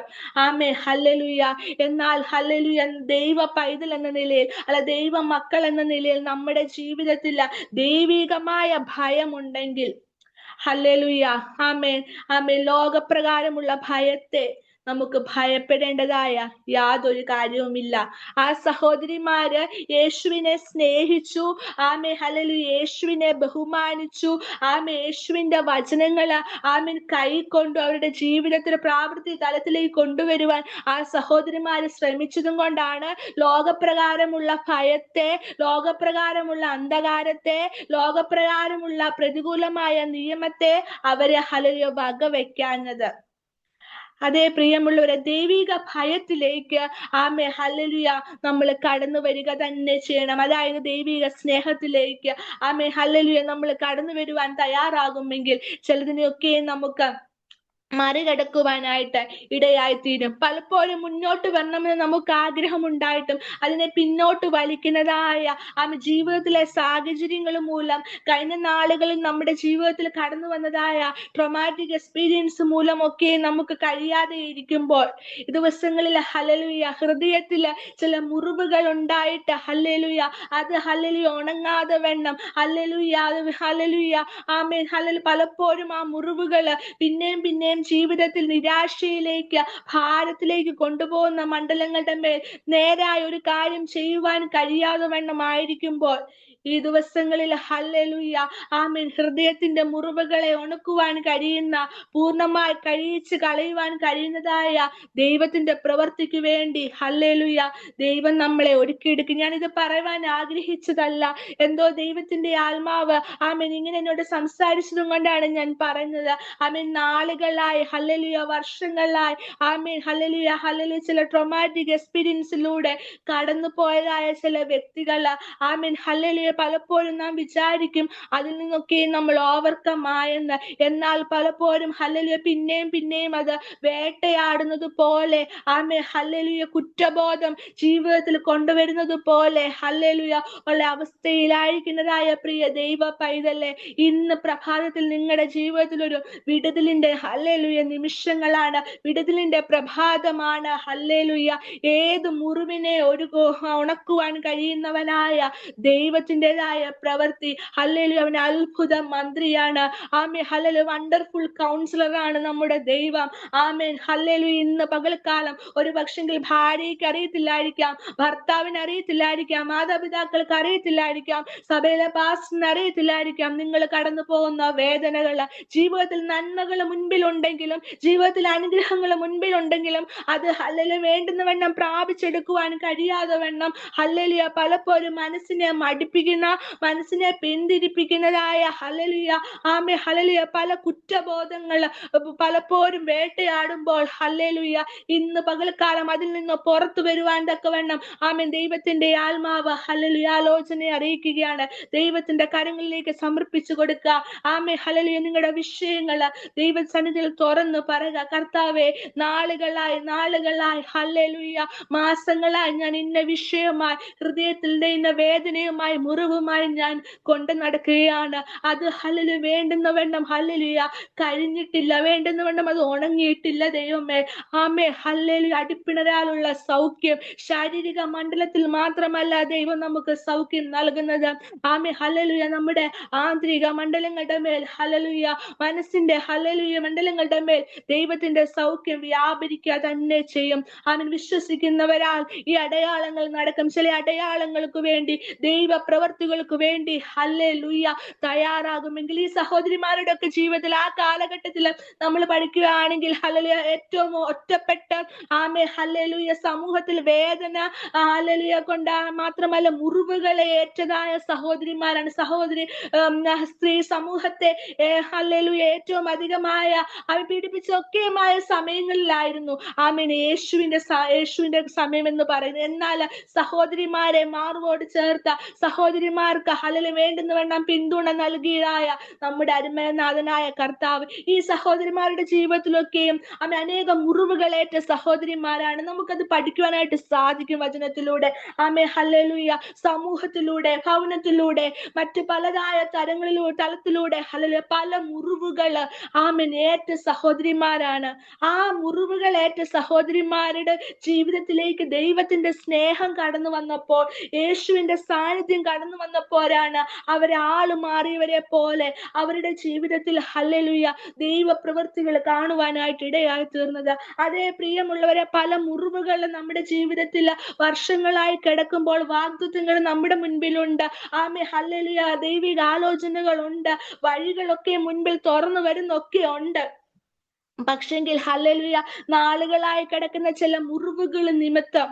ഹല്ലേലൂയ. എന്നാൽ ഹല്ലേലൂയ ദൈവ പൈതൽ എന്ന നിലയിൽ, ദൈവ മക്കൾ എന്ന നിലയിൽ നമ്മുടെ ജീവിതത്തിൽ ദൈവികമായ ഭയമുണ്ടെങ്കിൽ ഹല്ലേലൂയ ലോകപ്രകാരമുള്ള ഭയത്തെ നമുക്ക് ഭയപ്പെടേണ്ടതായ യാതൊരു കാര്യവുമില്ല. ആ സഹോദരിമാര് യേശുവിനെ സ്നേഹിച്ചു, ആമേ ഹല്ലേലൂയ, യേശുവിനെ ബഹുമാനിച്ചു, ആമേ യേശുവിന്റെ വചനങ്ങള് ആമേൻ കൈക്കൊണ്ടു അവരുടെ ജീവിതത്തിൽ പ്രാവർത്തിക തലത്തിലേക്ക് കൊണ്ടുവരുവാൻ ആ സഹോദരിമാര് ശ്രമിച്ചതും കൊണ്ടാണ് ലോകപ്രകാരമുള്ള ഭയത്തെ, ലോകപ്രകാരമുള്ള അന്ധകാരത്തെ, ലോകപ്രകാരമുള്ള പ്രതികൂലമായ നിയമത്തെ അവര് ഹല്ലേലൂയ വകവെക്കാഞ്ഞത്. അതേ പ്രിയമുള്ളവരെ, ദൈവിക ഭയത്തിലേക്ക് ആമേ ഹല്ലേലൂയ നമ്മൾ കടന്നു വരിക തന്നെ ചെയ്യണം. അതായത് ദൈവിക സ്നേഹത്തിലേക്ക് ആമേ ഹല്ലേലൂയ നമ്മൾ കടന്നു വരുവാൻ തയ്യാറാകുമെങ്കിൽ ചിലതിനെയൊക്കെ നമുക്ക് മറികടക്കുവാനായിട്ട് ഇടയായിത്തീരും. പലപ്പോഴും മുന്നോട്ട് വരണമെന്ന് നമുക്ക് ആഗ്രഹമുണ്ടായിട്ടും അതിനെ പിന്നോട്ട് വലിക്കുന്നതായ ജീവിതത്തിലെ സാഹചര്യങ്ങൾ മൂലം, കഴിഞ്ഞ നാളുകളിൽ നമ്മുടെ ജീവിതത്തിൽ കടന്നു വന്നതായ ട്രോമാറ്റിക് എക്സ്പീരിയൻസ് മൂലമൊക്കെ നമുക്ക് കഴിയാതെ ഇരിക്കുമ്പോൾ, ദിവസങ്ങളിൽ ഹല്ലേലൂയ ഹൃദയത്തില് ചില മുറിവുകൾ ഉണ്ടായിട്ട് ഹല്ലേലൂയ അത് ഹല്ലേലൂയ ഉണങ്ങാതെ വേണം ഹല്ലേലൂയ ഹല്ലേലൂയ ആമേൻ ഹല്ലേലൂയ പലപ്പോഴും ആ മുറിവുകള് പിന്നെയും ജീവിതത്തിൽ നിരാശയിലേക്ക്, ഭാരത്തിലേക്ക് കൊണ്ടുപോകുന്ന മണ്ഡലങ്ങളുടെ മേൽ നേരായ ഒരു കാര്യം ചെയ്യുവാൻ കഴിയാതെ വണ്ണം ആയിരിക്കുമ്പോൾ, ഈ ദിവസങ്ങളിൽ ഹല്ലേലൂയ ആമേൻ ഹൃദയത്തിന്റെ മുറിവുകളെ ഉണക്കുവാൻ കഴിയുന്ന, പൂർണ്ണമായി കഴിയിച്ച് കളയുവാൻ കഴിയുന്നതായ ദൈവത്തിന്റെ പ്രവൃത്തിക്ക് വേണ്ടി ഹല്ലേലൂയ ദൈവം നമ്മളെ ഒരുക്കിയെടുക്കും. ഞാനിത് പറയുവാൻ ആഗ്രഹിച്ചതല്ല, എന്തോ ദൈവത്തിന്റെ ആത്മാവ് ആമേൻ ഇങ്ങനെ എന്നോട് സംസാരിച്ചതും കൊണ്ടാണ് ഞാൻ പറയുന്നത്. ആമേൻ നാളുകളായി ഹല്ലേലൂയ വർഷങ്ങളായി ആമേൻ ഹല്ലേലൂയ ഹല്ലേലൂയ ചില ട്രോമാറ്റിക് എക്സ്പീരിയൻസിലൂടെ കടന്നു പോയതായ ചില വ്യക്തികൾ ആമേൻ ഹല്ലേലൂയ പലപ്പോഴും നാം വിചാരിക്കും അതിൽ നിന്നൊക്കെ നമ്മൾ ഓവർകം ആയെന്ന്. എന്നാൽ പലപ്പോഴും ഹല്ലേലൂയ പിന്നെയും അത് വേട്ടയാടുന്നത് പോലെ ആമേൻ ഹല്ലേലൂയ കുറ്റബോധം ജീവിതത്തിൽ കൊണ്ടുവരുന്നത് പോലെ ഹല്ലേലൂയ ഉള്ള അവസ്ഥയിലായിരിക്കുന്നതായ പ്രിയ ദൈവ പൈതലേ, ഇന്ന് പ്രഭാതത്തിൽ നിങ്ങളുടെ ജീവിതത്തിൽ ഒരു വിടുതലിന്റെ ഹല്ലേലൂയ നിമിഷങ്ങളാണ്, വിടുതലിന്റെ പ്രഭാതമാണ്. ഹല്ലേലൂയ ഏത് മുറിവിനെ ഉണക്കുവാൻ കഴിയുന്നവനായ ദൈവത്തിൻ്റെതായ പ്രവൃത്തി ഹല്ലേലൂയ. അവൻ അത്ഭുത മന്ത്രിയാണ്. ആമേൻ ഹല്ലേലൂയ വണ്ടർഫുൾ കൗൺസിലർ ആണ് നമ്മുടെ ദൈവം. ആമേൻ ഹല്ലേലൂയ ഇന്ന് പകൽക്കാലം ഒരു പക്ഷെങ്കിൽ ഭാര്യയ്ക്ക് അറിയത്തില്ലായിരിക്കാം, ഭർത്താവിന് അറിയത്തില്ലായിരിക്കാം, മാതാപിതാക്കൾക്ക് അറിയത്തില്ലായിരിക്കാം, സഭയിലെ പാസ്റ്ററിന് അറിയത്തില്ലായിരിക്കാം നിങ്ങൾ കടന്നു പോകുന്ന വേദനകൾ. ജീവിതത്തിൽ നന്മകൾ മുൻപിലുണ്ടെങ്കിലും, ജീവിതത്തിൽ അനുഗ്രഹങ്ങൾ മുൻപിലുണ്ടെങ്കിലും അത് ഹല്ലേലൂയ വേണ്ടുന്ന വണ്ണം പ്രാപിച്ചെടുക്കുവാൻ കഴിയാതെ വണ്ണം ഹല്ലേലൂയ പലപ്പോഴും മനസ്സിനെ മടിപ്പിക്കുന്ന, മനസ്സിനെ പിന്തിരിപ്പിക്കുന്നതായ ഹല്ലേലൂയ ആമേ ഹല്ലേലൂയ പല കുറ്റബോധങ്ങൾ പലപ്പോഴും വേട്ടയാടുമ്പോൾ ഹല്ലേലൂയ ഇന്ന് പകൽക്കാലം അതിൽ നിന്ന് പുറത്തു വരുവാൻ തക്കവണ്ണം ആമേൻ ദൈവത്തിന്റെ ആത്മാവ് ഹല്ലേലൂയ ആലോചന അറിയിക്കുകയാണ്. ദൈവത്തിന്റെ കരങ്ങളിലേക്ക് സമർപ്പിച്ചു കൊടുക്കുക. ആമേ ഹല്ലേലൂയ നിങ്ങളുടെ വിഷയങ്ങൾ ദൈവസന്നിധിയിൽ തുറന്നു പറയുക. കർത്താവേ, നാളുകളായി ഹല്ലേലൂയ മാസങ്ങളായി ഞാൻ ഇന്ന വിഷയമായി, ഹൃദയത്തിന്റെ ഇന്ന വേദനയുമായി, മുറിവുമായി ഞാൻ കൊണ്ട് നടക്കുകയാണ്. അത് ഹല്ലേലൂയ വേണ്ടുന്ന വണ്ണം ഹല്ലേലൂയ കഴിഞ്ഞിട്ടില്ല, വേണ്ടുന്ന വണ്ണം അത് ഉണങ്ങിയിട്ടില്ല ദൈവമേ. ആമേ ഹല്ലേലൂയ അടിപ്പിണരാലുള്ള സൗഖ്യം ശാരീരിക മണ്ഡലത്തിൽ മാത്രമല്ല ദൈവം നമുക്ക് സൗഖ്യം നൽകുന്നത്. ആമേ ഹല്ലേലൂയ നമ്മുടെ ആന്തരിക മണ്ഡലങ്ങളുടെ മേൽ ഹല്ലേലൂയ, മനസ്സിന്റെ ഹല്ലേലൂയ മണ്ഡലങ്ങളുടെ മേൽ ദൈവത്തിന്റെ സൗഖ്യം വ്യാപരിക്കുക തന്നെ ചെയ്യും. ആമേൻ വിശ്വസിക്കുന്നവരാൽ ഈ അടയാളങ്ങൾ നടക്കും. ചില അടയാളങ്ങൾക്ക് വേണ്ടി, ദൈവ പ്രവർത്തികൾക്ക് വേണ്ടി ഹല്ലേലൂയ തയ്യാറാകുമെങ്കിൽ ഈ സഹോദരിമാരുടെ ഒക്കെ ജീവിതത്തിൽ ആ കാലഘട്ടത്തിൽ നമ്മൾ പഠിക്കുകയാണെങ്കിൽ ഹല്ലേലൂയ ഏറ്റവും ഒറ്റപ്പെട്ട ആമേ ഹല്ലേലൂയ സമൂഹത്തിൽ വേദന ഹല്ലേലൂയ കൊണ്ട് മാത്രമല്ല മുറിവുകളെ ഏറ്റതായ സഹോദരിമാരാണ്. സ്ത്രീ സമൂഹത്തെ ഹല്ലേലൂയ ഏറ്റവും അധികമായ പീഡിപ്പിച്ചൊക്കെയുമായ സമയങ്ങളിലായിരുന്നു ആമേൻ യേശുവിന്റെ സമയം എന്ന് പറയുന്നത്. എന്നാൽ സഹോദരിമാരെ മാർവോട് ചേർത്ത സഹോദരിമാർക്ക് ഹല്ലേലൂയ വേണ്ടുന്ന വണ്ണം പിന്തുണ നൽകിയതായ നമ്മുടെ അരുമനാഥനായ കർത്താവ് ഈ സഹോദരിമാരുടെ ജീവിതത്തിലൊക്കെയും അനേകം മുറിവുകളേറ്റ സഹോദരിമാരാണ്. നമുക്കത് പഠിക്കുവാനായിട്ട് സാധിക്കും വചനത്തിലൂടെ. ആമേ ഹല്ലേലൂയ സമൂഹത്തിലൂടെ, ഭവനത്തിലൂടെ, മറ്റു പലതായ തലത്തിലൂടെ ഹല്ലേലൂയ പല മുറിവുകൾ ആമേൻ ഏറ്റ സഹോദരിമാരാണ്. ആ മുറിവുകളേറ്റ സഹോദരിമാരുടെ ജീവിതത്തിലേക്ക് ദൈവത്തിന്റെ സ്നേഹം കടന്നു വന്നപ്പോൾ, യേശുവിന്റെ സാന്നിധ്യം കടന്നു കടന്നു വന്നപ്പോഴാണ് അവരെ ആള് മാറിയവരെ പോലെ അവരുടെ ജീവിതത്തിൽ ഹല്ലേലൂയ ദൈവ പ്രവൃത്തികൾ കാണുവാനായിട്ട് ഇടയായി തീർന്നത്. അതേ പ്രിയമുള്ളവരെ, പല മുറിവുകൾ നമ്മുടെ ജീവിതത്തിൽ വർഷങ്ങളായി കിടക്കുമ്പോൾ വാഗ്ദത്തങ്ങൾ നമ്മുടെ മുൻപിലുണ്ട്. ആമേ ഹല്ലേലൂയ ദൈവിക ആലോചനകളുണ്ട്, വഴികളൊക്കെ മുൻപിൽ തുറന്നു വരുന്നൊക്കെ ഉണ്ട്. പക്ഷെങ്കിൽ ഹല്ലേലൂയ നാളുകളായി കിടക്കുന്ന ചില മുറിവുകൾ നിമിത്തം,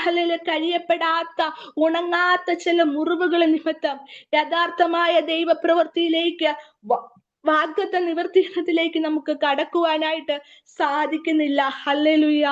ഹല്ലേലൂയ കഴിയപ്പെടാത്ത ഉണങ്ങാത്ത ചില മുറിവുകൾ നിമിത്തം യഥാർത്ഥമായ ദൈവപ്രവൃത്തിയിലേക്ക് വാഗ്ദത്ത നിവർത്തനത്തിലേക്ക് നമുക്ക് കടക്കുവാനായിട്ട് സാധിക്കുന്നില്ല. ഹല്ലേലൂയ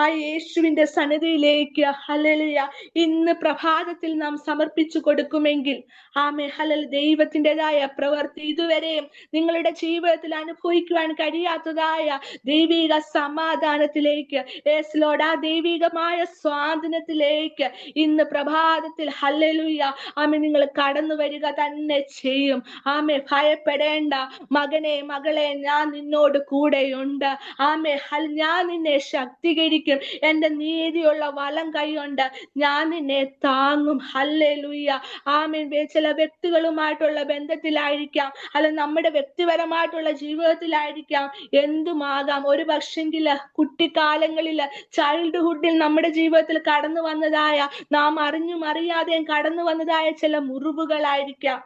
ആ യേശുവിന്റെ സന്നിധിയിലേക്ക് ഹല്ലേലൂയ ഇന്ന് പ്രഭാതത്തിൽ നാം സമർപ്പിച്ചു കൊടുക്കുമെങ്കിൽ ആമേ ഹല്ലേലൂയ ദൈവത്തിൻ്റെതായ പ്രവൃത്തി ഇതുവരെയും നിങ്ങളുടെ ജീവിതത്തിൽ അനുഭവിക്കുവാൻ കഴിയാത്തതായ ദൈവിക സമാധാനത്തിലേക്ക്, യേസ് ലോർഡ്, ആ ദൈവികമായ സ്വാതന്ത്ര്യത്തിലേക്ക് ഇന്ന് പ്രഭാതത്തിൽ ഹല്ലേലൂയ ആമേ നിങ്ങൾ കടന്നു വരിക തന്നെ ചെയ്യും. ആമേ ഭയപ്പെടേണ്ട മകനെ മകളെ, ഞാൻ നിന്നോട് കൂടെയുണ്ട്. ആമേ ഞാൻ നിന്നെ ശക്തീകരിക്കും. എന്റെ നീതിയുള്ള വലം കൈകൊണ്ട് ഞാൻ നിന്നെ താങ്ങും. ഹല്ലേലൂയ ആമേൻ. ചില വ്യക്തികളുമായിട്ടുള്ള ബന്ധത്തിലായിരിക്കാം, അല്ല നമ്മുടെ വ്യക്തിപരമായിട്ടുള്ള ജീവിതത്തിലായിരിക്കാം, എന്തുമാകാം. ഒരു പക്ഷെങ്കില് കുട്ടിക്കാലങ്ങളില് ചൈൽഡ്ഹുഡിൽ നമ്മുടെ ജീവിതത്തിൽ കടന്നു വന്നതായ, നാം അറിഞ്ഞും അറിയാതെയും കടന്നു വന്നതായ ചില മുറിവുകളായിരിക്കാം.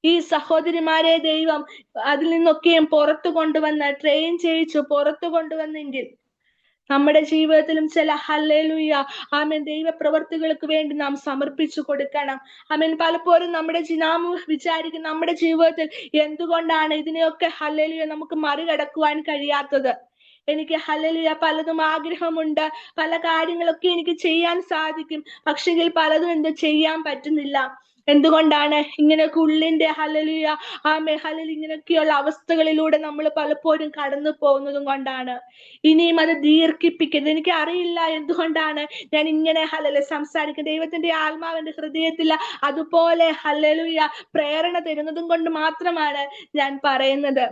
ഈ സഹോദരിമാരെ ദൈവം അതിൽ നിന്നൊക്കെയും പുറത്തു കൊണ്ടുവന്ന് ട്രെയിൻ ചെയ്യിച്ചു പുറത്തു കൊണ്ടുവന്നെങ്കിൽ നമ്മുടെ ജീവിതത്തിലും ചില ഹല്ലേലൂയ ആമേൻ ദൈവപ്രവർത്തികൾക്ക് വേണ്ടി നാം സമർപ്പിച്ചു കൊടുക്കണം. ആമേൻ. പലപ്പോഴും നാം വിചാരിക്കും നമ്മുടെ ജീവിതത്തിൽ എന്തുകൊണ്ടാണ് ഇതിനെയൊക്കെ ഹല്ലേലൂയ നമുക്ക് മറികടക്കുവാൻ കഴിയാത്തത്. എനിക്ക് ഹല്ലേലൂയ പലതും ആഗ്രഹമുണ്ട്, പല കാര്യങ്ങളൊക്കെ എനിക്ക് ചെയ്യാൻ സാധിക്കും, പക്ഷെങ്കിൽ പലതും എന്ത് ചെയ്യാൻ പറ്റുന്നില്ല. എന്തുകൊണ്ടാണ്? ഇങ്ങനെയൊക്കെ ഉള്ളിന്റെ ഹല്ലേലൂയ ആമേ ഹല്ലേലൂയ ഇങ്ങനെയൊക്കെയുള്ള അവസ്ഥകളിലൂടെ നമ്മൾ പലപ്പോഴും കടന്നു പോകുന്നതും കൊണ്ടാണ്. ഇനിയും അത് ദീർഘിപ്പിക്കരുത്. എനിക്ക് അറിയില്ല എന്തുകൊണ്ടാണ് ഞാൻ ഇങ്ങനെ ഹല്ലേലൂയ സംസാരിക്കുന്നത്. ദൈവത്തിന്റെ ആത്മാവിന്റെ ഹൃദയത്തിൽ അതുപോലെ ഹല്ലേലൂയ പ്രേരണ തരുന്നതും കൊണ്ട് മാത്രമാണ് ഞാൻ പറയുന്നത്.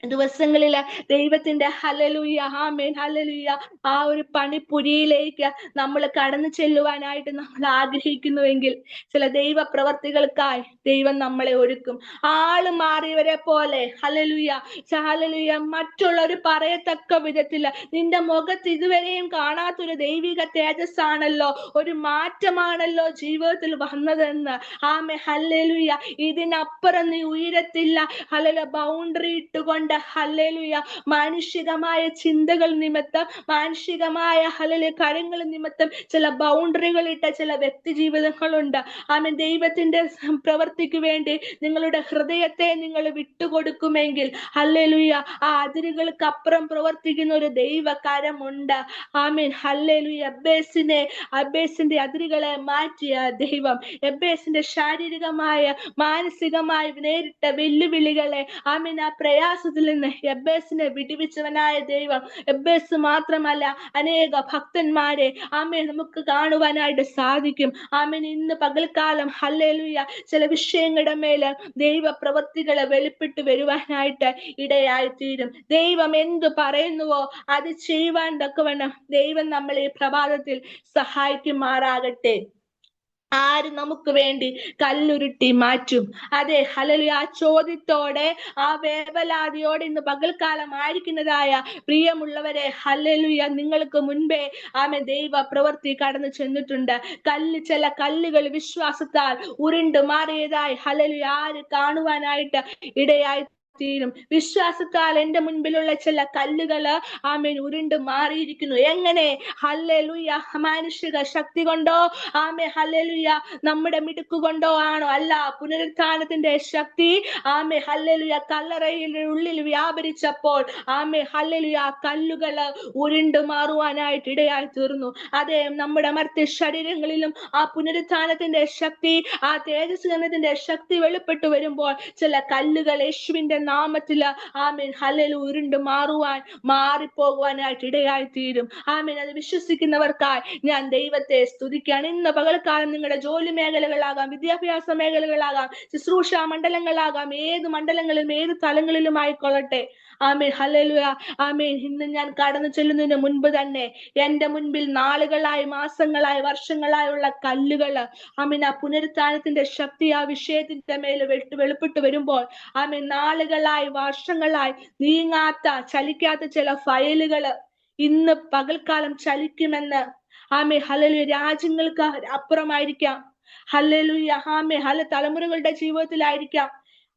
ദിവസങ്ങളില് ദൈവത്തിന്റെ ഹല്ലേലൂയ ആമേൻ ഹല്ലേലൂയ ആ ഒരു പണിപ്പുരിയിലേക്ക് നമ്മൾ കടന്നു ചെല്ലുവാനായിട്ട് നമ്മൾ ആഗ്രഹിക്കുന്നുവെങ്കിൽ ചില ദൈവ പ്രവർത്തികൾക്കായി ദൈവം നമ്മളെ ഒരുക്കും. ആള് മാറിയവരെ പോലെ ഹല്ലേലൂയ ഹല്ലേലൂയ മറ്റുള്ളവർ പറയത്തക്ക വിധത്തില് നിന്റെ മുഖത്ത് ഇതുവരെയും കാണാത്തൊരു ദൈവിക തേജസ്സാണല്ലോ, ഒരു മാറ്റമാണല്ലോ ജീവിതത്തിൽ വന്നതെന്ന്. ആമേ ഹല്ലേലൂയ ഇതിനപ്പുറം നീ ഉയരത്തില്ല. ഹല്ലേലൂയ ബൗണ്ടറി ഇട്ടുകൊണ്ട് ഹല്ലേലൂയ മാനുഷികമായ ചിന്തകൾ നിമിത്തം, മാനുഷികമായ ഹല്ലേലൂയ കാര്യങ്ങൾ നിമിത്തം ചില ബൗണ്ടറികൾ ഇട്ട ചില വ്യക്തി ജീവിതങ്ങളുണ്ട്. ആമേൻ. ദൈവത്തിന്റെ പ്രവൃത്തിക്ക് വേണ്ടി നിങ്ങളുടെ ഹൃദയത്തെ നിങ്ങൾ വിട്ടുകൊടുക്കുമെങ്കിൽ ഹല്ലേലൂയ ആ അതിരുകൾക്ക് അപ്പുറം പ്രവർത്തിക്കുന്ന ഒരു ദൈവകരമുണ്ട്. Amen hallelujah. അബ്ബേസിന്റെ അതിരുകളെ മാറ്റിയ ദൈവം, എബ്ബേസിന്റെ ശാരീരികമായ മാനസികമായ നേരിട്ട വെല്ലുവിളികളെ ആമേൻ ആ പ്രയാസത്തിൽ നിന്ന് എബ്ബേസിനെ വിടുവിച്ചവനായ ദൈവം, എബ്ബേസ് മാത്രമല്ല അനേക ഭക്തന്മാരെ ആമേൻ നമുക്ക് കാണുവാനായിട്ട് സാധിക്കും. ആമേൻ. ഇന്ന് പകൽക്കാലം ഹല്ലേലൂയ ചില വിഷയങ്ങളുടെ മേല് ദൈവ പ്രവൃത്തികളെ വെളിപ്പെട്ടു വരുവാനായിട്ട് ഇടയായി തീരും. ദൈവം എന്തു പറയുന്നുവോ അത് ചെയ്യുവാൻ തക്കവണ്ണം ദൈവം നമ്മളെ ഈ പ്രഭാതത്തിൽ സഹായിക്കുമാറാകട്ടെ. ആര് നമുക്ക് വേണ്ടി കല്ലുരുട്ടി മാറ്റും? അതെ ഹല്ലേലൂയ. ആ ചോദ്യത്തോടെ ആ വേവലാതിയോടെ ഇന്ന് പകൽക്കാലം ആയിരിക്കുന്നതായ പ്രിയമുള്ളവരെ ഹല്ലേലൂയ നിങ്ങൾക്ക് മുൻപേ ആമേൻ ദൈവ പ്രവൃത്തി കടന്നു ചെന്നിട്ടുണ്ട്. ചില കല്ലുകൾ വിശ്വാസത്താൽ ഉരുണ്ടു മാറിയതായി ഹല്ലേലൂയ ആര് കാണുവാനായിട്ട് ഇടയായി തീരും. വിശ്വാസത്താൽ എന്റെ മുൻപിലുള്ള ചില കല്ലുകള് ആമേൻ ഉരുണ്ട് മാറിയിരിക്കുന്നു. എങ്ങനെ? ഹല്ലേലൂയ മാനുഷിക ശക്തി കൊണ്ടോ ആമേ ഹല്ലേലൂയ നമ്മുടെ മിടുക്ക് കൊണ്ടോ ആണോ? അല്ല. പുനരുത്ഥാനത്തിന്റെ ശക്തി ആമേ ഹല്ലേലൂയ കല്ലറയിൽ ഉള്ളിൽ വ്യാപരിച്ചപ്പോൾ ആമേ ഹല്ലേലൂയ കല്ലുകള് ഉരുണ്ട് മാറുവാനായിട്ട് ഇടയായി തീർന്നു. അതെ, നമ്മുടെ മർത്തി ശരീരങ്ങളിലും ആ പുനരുത്ഥാനത്തിന്റെ ശക്തി, ആ തേജസ്കരണത്തിന്റെ ശക്തി വെളിപ്പെട്ടു വരുമ്പോൾ ചില കല്ലുകൾ യേശുവിന്റെ നാമത്തില് ആമേൻ ഹല്ലേലൂയ ഉരുണ്ട് മാറിപ്പോകുവാനായിട്ട് ഇടയായി തീരും. ആമേൻ. അത് വിശ്വസിക്കുന്നവർക്കായി ഞാൻ ദൈവത്തെ സ്തുതിക്കുകയാണ്. ഇന്ന് പകൽക്കാലം നിങ്ങളുടെ ജോലി മേഖലകളാകാം, വിദ്യാഭ്യാസ മേഖലകളാകാം, ശുശ്രൂഷ മണ്ഡലങ്ങളാകാം, ഏത് മണ്ഡലങ്ങളിലും ഏത് തലങ്ങളിലും ആയിക്കൊള്ളട്ടെ. Amen hallelujah. ആമേൻ. ഇന്ന് ഞാൻ കടന്നു ചെല്ലുന്നതിന് മുൻപ് തന്നെ എന്റെ മുൻപിൽ നാളുകളായി, മാസങ്ങളായി, വർഷങ്ങളായുള്ള കല്ലുകള് ആമേൻ ആ പുനരുത്ഥാനത്തിന്റെ ശക്തി ആ വിഷയത്തിന്റെ മേൽ വെളിപ്പെട്ട് വരുമ്പോൾ ആമേൻ നാളുകളായി, വർഷങ്ങളായി നീങ്ങാത്ത, ചലിക്കാത്ത ചില ഫയലുകള് ഇന്ന് പകൽക്കാലം ചലിക്കുമെന്ന് ആമേ ഹല്ലേലൂയ. രാജ്യങ്ങൾക്ക് അപ്പുറമായിരിക്കാം, ഹല്ലേലൂയ ആമേ തലമുറകളുടെ ജീവിതത്തിലായിരിക്കാം,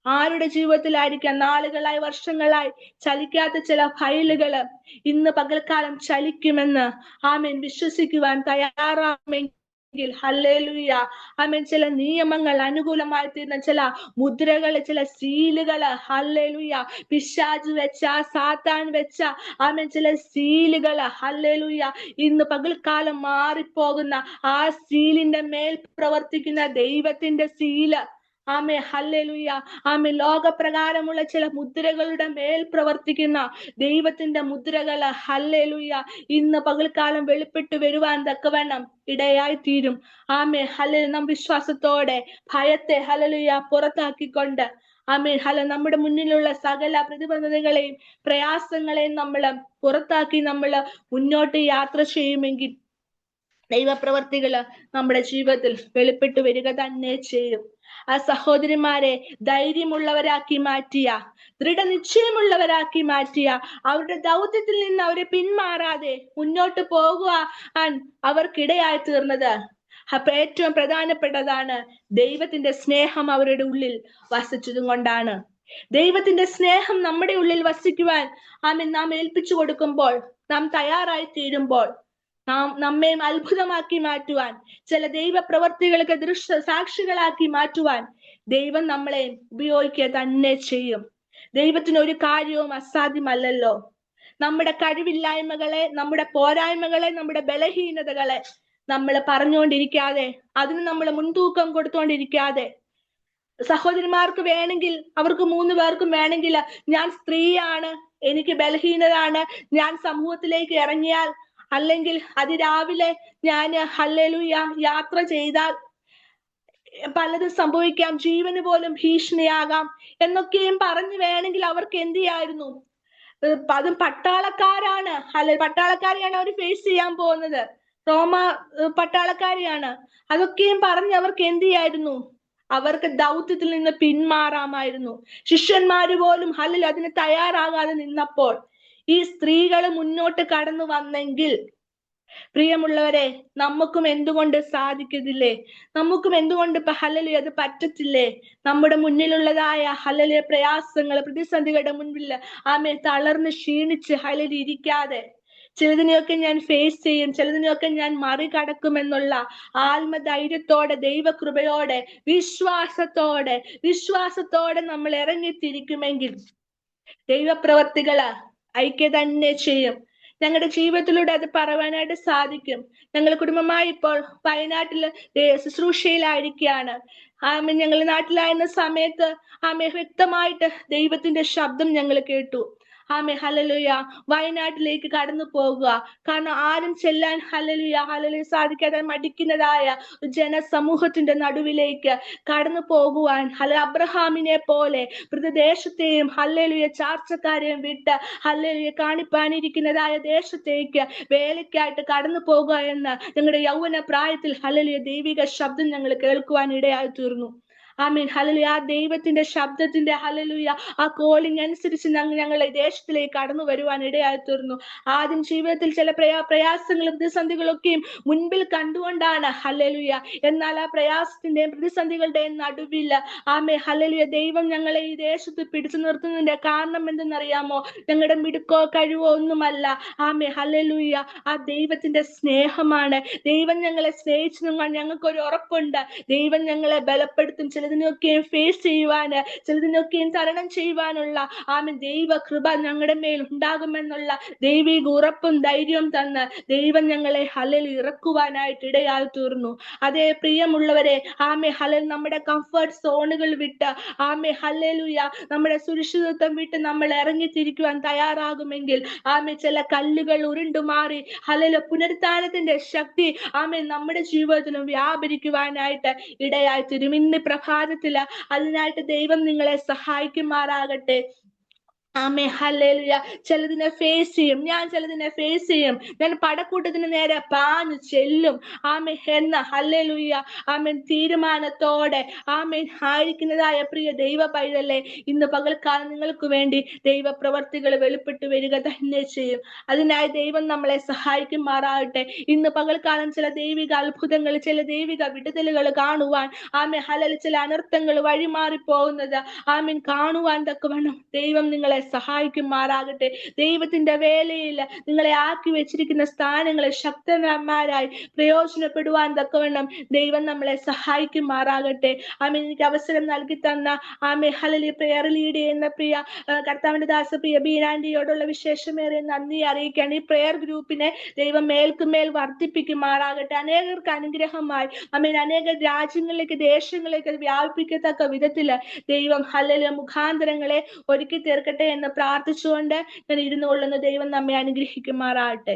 ആരുടെ ജീവിതത്തിലായിരിക്കാം, നാളുകളായി, വർഷങ്ങളായി ചലിക്കാത്ത ചില ഫയലുകള് ഇന്ന് പകൽക്കാലം ചലിക്കുമെന്ന് ആമേൻ വിശ്വസിക്കുവാൻ തയ്യാറാമെങ്കിൽ ഹല്ലേലൂയ ആമേൻ. ചില നിയമങ്ങൾ അനുകൂലമായി തീർന്ന ചില മുദ്രകള്, ചില സീലുകള് ഹല്ലേലൂയ പിശാച് വെച്ച, സാത്താൻ വെച്ച ആമേൻ ചില സീലുകള് ഹല്ലേലൂയ ഇന്ന് പകൽക്കാലം മാറിപ്പോകുന്ന ആ സീലിന്റെ മേൽ പ്രവർത്തിക്കുന്ന ദൈവത്തിന്റെ സീല് ആമേ ഹല്ലേലൂയ ആമേ. ലോകപ്രകാരമുള്ള ചില മുദ്രകളുടെ മേൽ പ്രവർത്തിക്കുന്ന ദൈവത്തിന്റെ മുദ്രകള് ഹല്ലേലൂയ ഇന്ന് പകൽക്കാലം വെളിപ്പെട്ട് വരുവാൻ തക്കവണ്ണം ഇടയായി തീരും. ആമേ ഹല്ലേലൂയ. നാം വിശ്വാസത്തോടെ ഭയത്തെ ഹല്ലേലൂയ പുറത്താക്കിക്കൊണ്ട് ആമേൻ നമ്മുടെ മുന്നിലുള്ള സകല പ്രതിബന്ധതകളെയും പ്രയാസങ്ങളെയും നമ്മള് പുറത്താക്കി നമ്മള് മുന്നോട്ട് യാത്ര ചെയ്യുമെങ്കിൽ ദൈവപ്രവർത്തികള് നമ്മുടെ ജീവിതത്തിൽ വെളിപ്പെട്ടു വരിക തന്നെ ചെയ്യും. ആ സഹോദരിമാരെ ധൈര്യമുള്ളവരാക്കി മാറ്റിയ, ദൃഢനിശ്ചയമുള്ളവരാക്കി മാറ്റിയ, അവരുടെ ദൗത്യത്തിൽ നിന്ന് അവരെ പിന്മാറാതെ മുന്നോട്ട് പോകുവാൻ അവർക്കിടയായി തീർന്നത് അപ്പൊ ഏറ്റവും പ്രധാനപ്പെട്ടതാണ് ദൈവത്തിന്റെ സ്നേഹം അവരുടെ ഉള്ളിൽ വസിച്ചതും കൊണ്ടാണ്. ദൈവത്തിന്റെ സ്നേഹം നമ്മുടെ ഉള്ളിൽ വസിക്കുവാൻ നാം ഏൽപ്പിച്ചു കൊടുക്കുമ്പോൾ, നാം തയ്യാറായി തീരുമ്പോൾ, നമ്മെ അത്ഭുതമാക്കി മാറ്റുവാൻ, ചില ദൈവ പ്രവർത്തികൾക്ക് സാക്ഷികളാക്കി മാറ്റുവാൻ ദൈവം നമ്മളെ ഉപയോഗിക്കുക തന്നെ ചെയ്യും. ദൈവത്തിന് ഒരു കാര്യവും അസാധ്യമല്ലല്ലോ. നമ്മുടെ കഴിവില്ലായ്മകളെ, നമ്മുടെ പോരായ്മകളെ, നമ്മുടെ ബലഹീനതകളെ നമ്മൾ പറഞ്ഞുകൊണ്ടിരിക്കാതെ, അതിന് നമ്മൾ മുൻതൂക്കം കൊടുത്തുകൊണ്ടിരിക്കാതെ, സഹോദരിമാർക്ക് വേണമെങ്കിൽ, അവർക്ക് 3 പേർക്കും വേണമെങ്കിൽ ഞാൻ സ്ത്രീയാണ്, എനിക്ക് ബലഹീനതാണ്, ഞാൻ സമൂഹത്തിലേക്ക് ഇറങ്ങിയാൽ അല്ലെങ്കിൽ അതിരാവിലെ ഞാൻ ഹല്ലേലൂയ യാത്ര ചെയ്താൽ പലതും സംഭവിക്കാം, ജീവന് പോലും ഭീഷണിയാകാം എന്നൊക്കെയും പറഞ്ഞു വേണമെങ്കിൽ അവർക്ക് എന്ത് ചെയ്യായിരുന്നു? അതും പട്ടാളക്കാരാണ്, പട്ടാളക്കാരെയാണ് അവർ ഫേസ് ചെയ്യാൻ പോകുന്നത്, റോമ പട്ടാളക്കാരെയാണ്. അതൊക്കെയും പറഞ്ഞ് അവർക്ക് എന്ത് ചെയ്യായിരുന്നു? അവർക്ക് ദൗത്യത്തിൽ നിന്ന് പിന്മാറാമായിരുന്നു. ശിഷ്യന്മാര് പോലും അതിന് തയ്യാറാകാതെ നിന്നപ്പോൾ ഈ സ്ത്രീകൾ മുന്നോട്ട് കടന്നു വന്നെങ്കിൽ, പ്രിയമുള്ളവരെ, നമുക്കും എന്തുകൊണ്ട് സാധിക്കത്തില്ലേ? നമുക്കും എന്തുകൊണ്ട് ഹല്ലേലൂയ അത് പറ്റത്തില്ലേ? നമ്മുടെ മുന്നിലുള്ളതായ ഹല്ലേലൂയ പ്രയാസങ്ങൾ, പ്രതിസന്ധികളുടെ മുൻപിൽ തളർന്ന് ക്ഷീണിച്ച് ഹല്ലേലൂയ ഇരിക്കാതെ, ചിലതിനെയൊക്കെ ഞാൻ ഫേസ് ചെയ്യും, ചിലതിനെയൊക്കെ ഞാൻ മറികടക്കുമെന്നുള്ള ആത്മധൈര്യത്തോടെ, ദൈവകൃപയോടെ, വിശ്വാസത്തോടെ നമ്മൾ ഇറങ്ങിത്തിരിക്കുമെങ്കിൽ ദൈവപ്രവർത്തികള് ഐക്യ തന്നെ ചെയ്യും. ഞങ്ങളുടെ ജീവിതത്തിലൂടെ അത് പറയാനായിട്ട് സാധിക്കും. ഞങ്ങൾ കുടുംബമായി ഇപ്പോൾ വയനാട്ടില് ശുശ്രൂഷയിലായിരിക്കുകയാണ്. ഞങ്ങൾ നാട്ടിലായിരുന്ന സമയത്ത് വ്യക്തമായിട്ട് ദൈവത്തിന്റെ ശബ്ദം ഞങ്ങൾ കേട്ടു. ഹല്ലേലൂയ വയനാട്ടിലേക്ക് കടന്നു പോകുക. കാരണം ആരും ചെല്ലാൻ ഹല്ലേലൂയ സാധിക്കാതെ മടിക്കുന്നതായ ജനസമൂഹത്തിന്റെ നടുവിലേക്ക് കടന്നു പോകുവാൻ അബ്രഹാമിനെ പോലെ പ്രദേശത്തെയും ഹല്ലേലൂയ ചാർച്ചക്കാരെയും വിട്ട് ഹല്ലേലൂയ കാണിപ്പാനിരിക്കുന്നതായ ദേശത്തേക്ക് വേലയ്ക്കായിട്ട് കടന്നു പോകുക എന്ന് ഞങ്ങളുടെ യൗവന പ്രായത്തിൽ ഹല്ലേലൂയ ദൈവിക ശബ്ദം ഞങ്ങൾ കേൾക്കുവാൻ ഇടയായി തീർന്നു. ആമീൻ ഹല്ലേലൂയ. ആ ദൈവത്തിന്റെ ശബ്ദത്തിന്റെ ഹല്ലേലൂയ ആ കോളിംഗ് അനുസരിച്ച് ഞങ്ങളെ ദേശത്തിലേക്ക് കടന്നു വരുവാൻ ഇടയായി തീർന്നു. ആദ്യം ജീവിതത്തിൽ ചില പ്രയാസങ്ങളും പ്രതിസന്ധികളൊക്കെയും മുൻപിൽ കണ്ടുകൊണ്ടാണ് ഹല്ലേലൂയ. എന്നാൽ ആ പ്രയാസത്തിന്റെയും പ്രതിസന്ധികളുടെയും നടുവിൽ ഹല്ലേലൂയ ദൈവം ഞങ്ങളെ ഈ ദേശത്ത് പിടിച്ചു നിർത്തുന്നതിന്റെ കാരണം എന്തെന്നറിയാമോ? ഞങ്ങളുടെ മിടുക്കോ കഴിവോ ഒന്നുമല്ല. ഹല്ലേലൂയ ആ ദൈവത്തിന്റെ സ്നേഹമാണ്. ദൈവം ഞങ്ങളെ സ്നേഹിച്ചതും ഞങ്ങൾക്കൊരു ഉറപ്പുണ്ട്. ദൈവം ഞങ്ങളെ ബലപ്പെടുത്തും. ചില ചിലതിനൊക്കെയും ഫേസ് ചെയ്യുവാന്, ചിലതിനൊക്കെയും തരണം ചെയ്യുവാനുള്ള ദൈവ കൃപ ഞങ്ങളുടെ മേൽ ഉണ്ടാകുമെന്നുള്ള ദൈവിക ഉറപ്പും ധൈര്യവും തന്ന് ദൈവം ഞങ്ങളെ ഹല്ലേലൂയ ഇറക്കുവാനായിട്ട് ഇടയായി തീർന്നു. അതേ പ്രിയമുള്ളവരെ, നമ്മുടെ കംഫർട്ട് സോണുകൾ വിട്ട് ഹല്ലേലൂയ നമ്മുടെ സുരക്ഷിതത്വം വിട്ട് നമ്മൾ ഇറങ്ങിത്തിരിക്കുവാൻ തയ്യാറാകുമെങ്കിൽ ചില കല്ലുകൾ ഉരുണ്ടുമാറി ഹല്ലേലൂയ പുനരുത്ഥാനത്തിന്റെ ശക്തി നമ്മുടെ ജീവിതത്തിലും വ്യാപരിക്കുവാനായിട്ട് ഇടയായി തീരും. ഇന്ന് പ്രഭാതത്തില് അതിനായിട്ട് ദൈവം നിങ്ങളെ സഹായിക്കുമാറാകട്ടെ. ഹല്ലേലൂയ. ചിലതിനെ ഫേസ് ചെയ്യും, ഞാൻ ചിലതിനെ ഫേസ് ചെയ്യും, ഞാൻ പടക്കൂട്ടത്തിന് നേരെ പാഞ്ഞു ചെല്ലും എന്ന ഹല്ലേലൂയ തീരുമാനത്തോടെ ആയിരിക്കുന്നതായ പ്രിയ ദൈവ പൈതലേ, ഇന്ന് പകൽക്കാലം നിങ്ങൾക്ക് വേണ്ടി ദൈവ പ്രവർത്തികൾ വെളിപ്പെട്ടു വരിക തന്നെ ചെയ്യും. അതിനായി ദൈവം നമ്മളെ സഹായിക്കുമാറാകട്ടെ. ഇന്ന് പകൽക്കാലം ചില ദൈവിക അത്ഭുതങ്ങൾ, ചില ദൈവിക വിടുതലുകൾ കാണുവാൻ ഹല്ലേലൂയ ചില അനർത്ഥങ്ങൾ വഴിമാറി പോകുന്നത് കാണുവാൻ തക്കവണ്ണം ദൈവം നിങ്ങളെ സഹായിക്കുമാറാകട്ടെ. ദൈവത്തിന്റെ വേലയിൽ നിങ്ങളെ ആക്കി വെച്ചിരിക്കുന്ന സ്ഥാനങ്ങളെ ശക്തന്മാരായി പ്രയോജനപ്പെടുവാൻ തക്കവണ്ണം ദൈവം നമ്മളെ സഹായിക്കുമാറാകട്ടെ. എനിക്ക് അവസരം നൽകി തന്ന ഹല്ലേലൂയ പ്രയർ ലീഡ് ചെയ്യുന്ന പ്രിയ കർത്താവിന്റെ ദാസ പ്രിയ ബീനാന്റിയോടുള്ള വിശേഷമേറെ നന്ദി അറിയിക്കുകയാണ്. ഈ പ്രയർ ഗ്രൂപ്പിനെ ദൈവം മേൽക്കുമേൽ വർദ്ധിപ്പിക്കുമാറാകട്ടെ. അനേകർക്ക് അനുഗ്രഹമായി അനേക രാജ്യങ്ങളിലേക്ക്, ദേശങ്ങളിലേക്ക് വ്യാപിപ്പിക്കത്തക്ക വിധത്തില് ദൈവം ഹല്ലേലൂയ മുഖാന്തരങ്ങളെ ഒരുക്കി തീർക്കട്ടെ എന്ന് പ്രാർത്ഥിച്ചുകൊണ്ട് ഞാൻ ഇരുന്നു കൊള്ളുന്ന. ദൈവം നമ്മെ അനുഗ്രഹിക്കുമാറാകട്ടെ.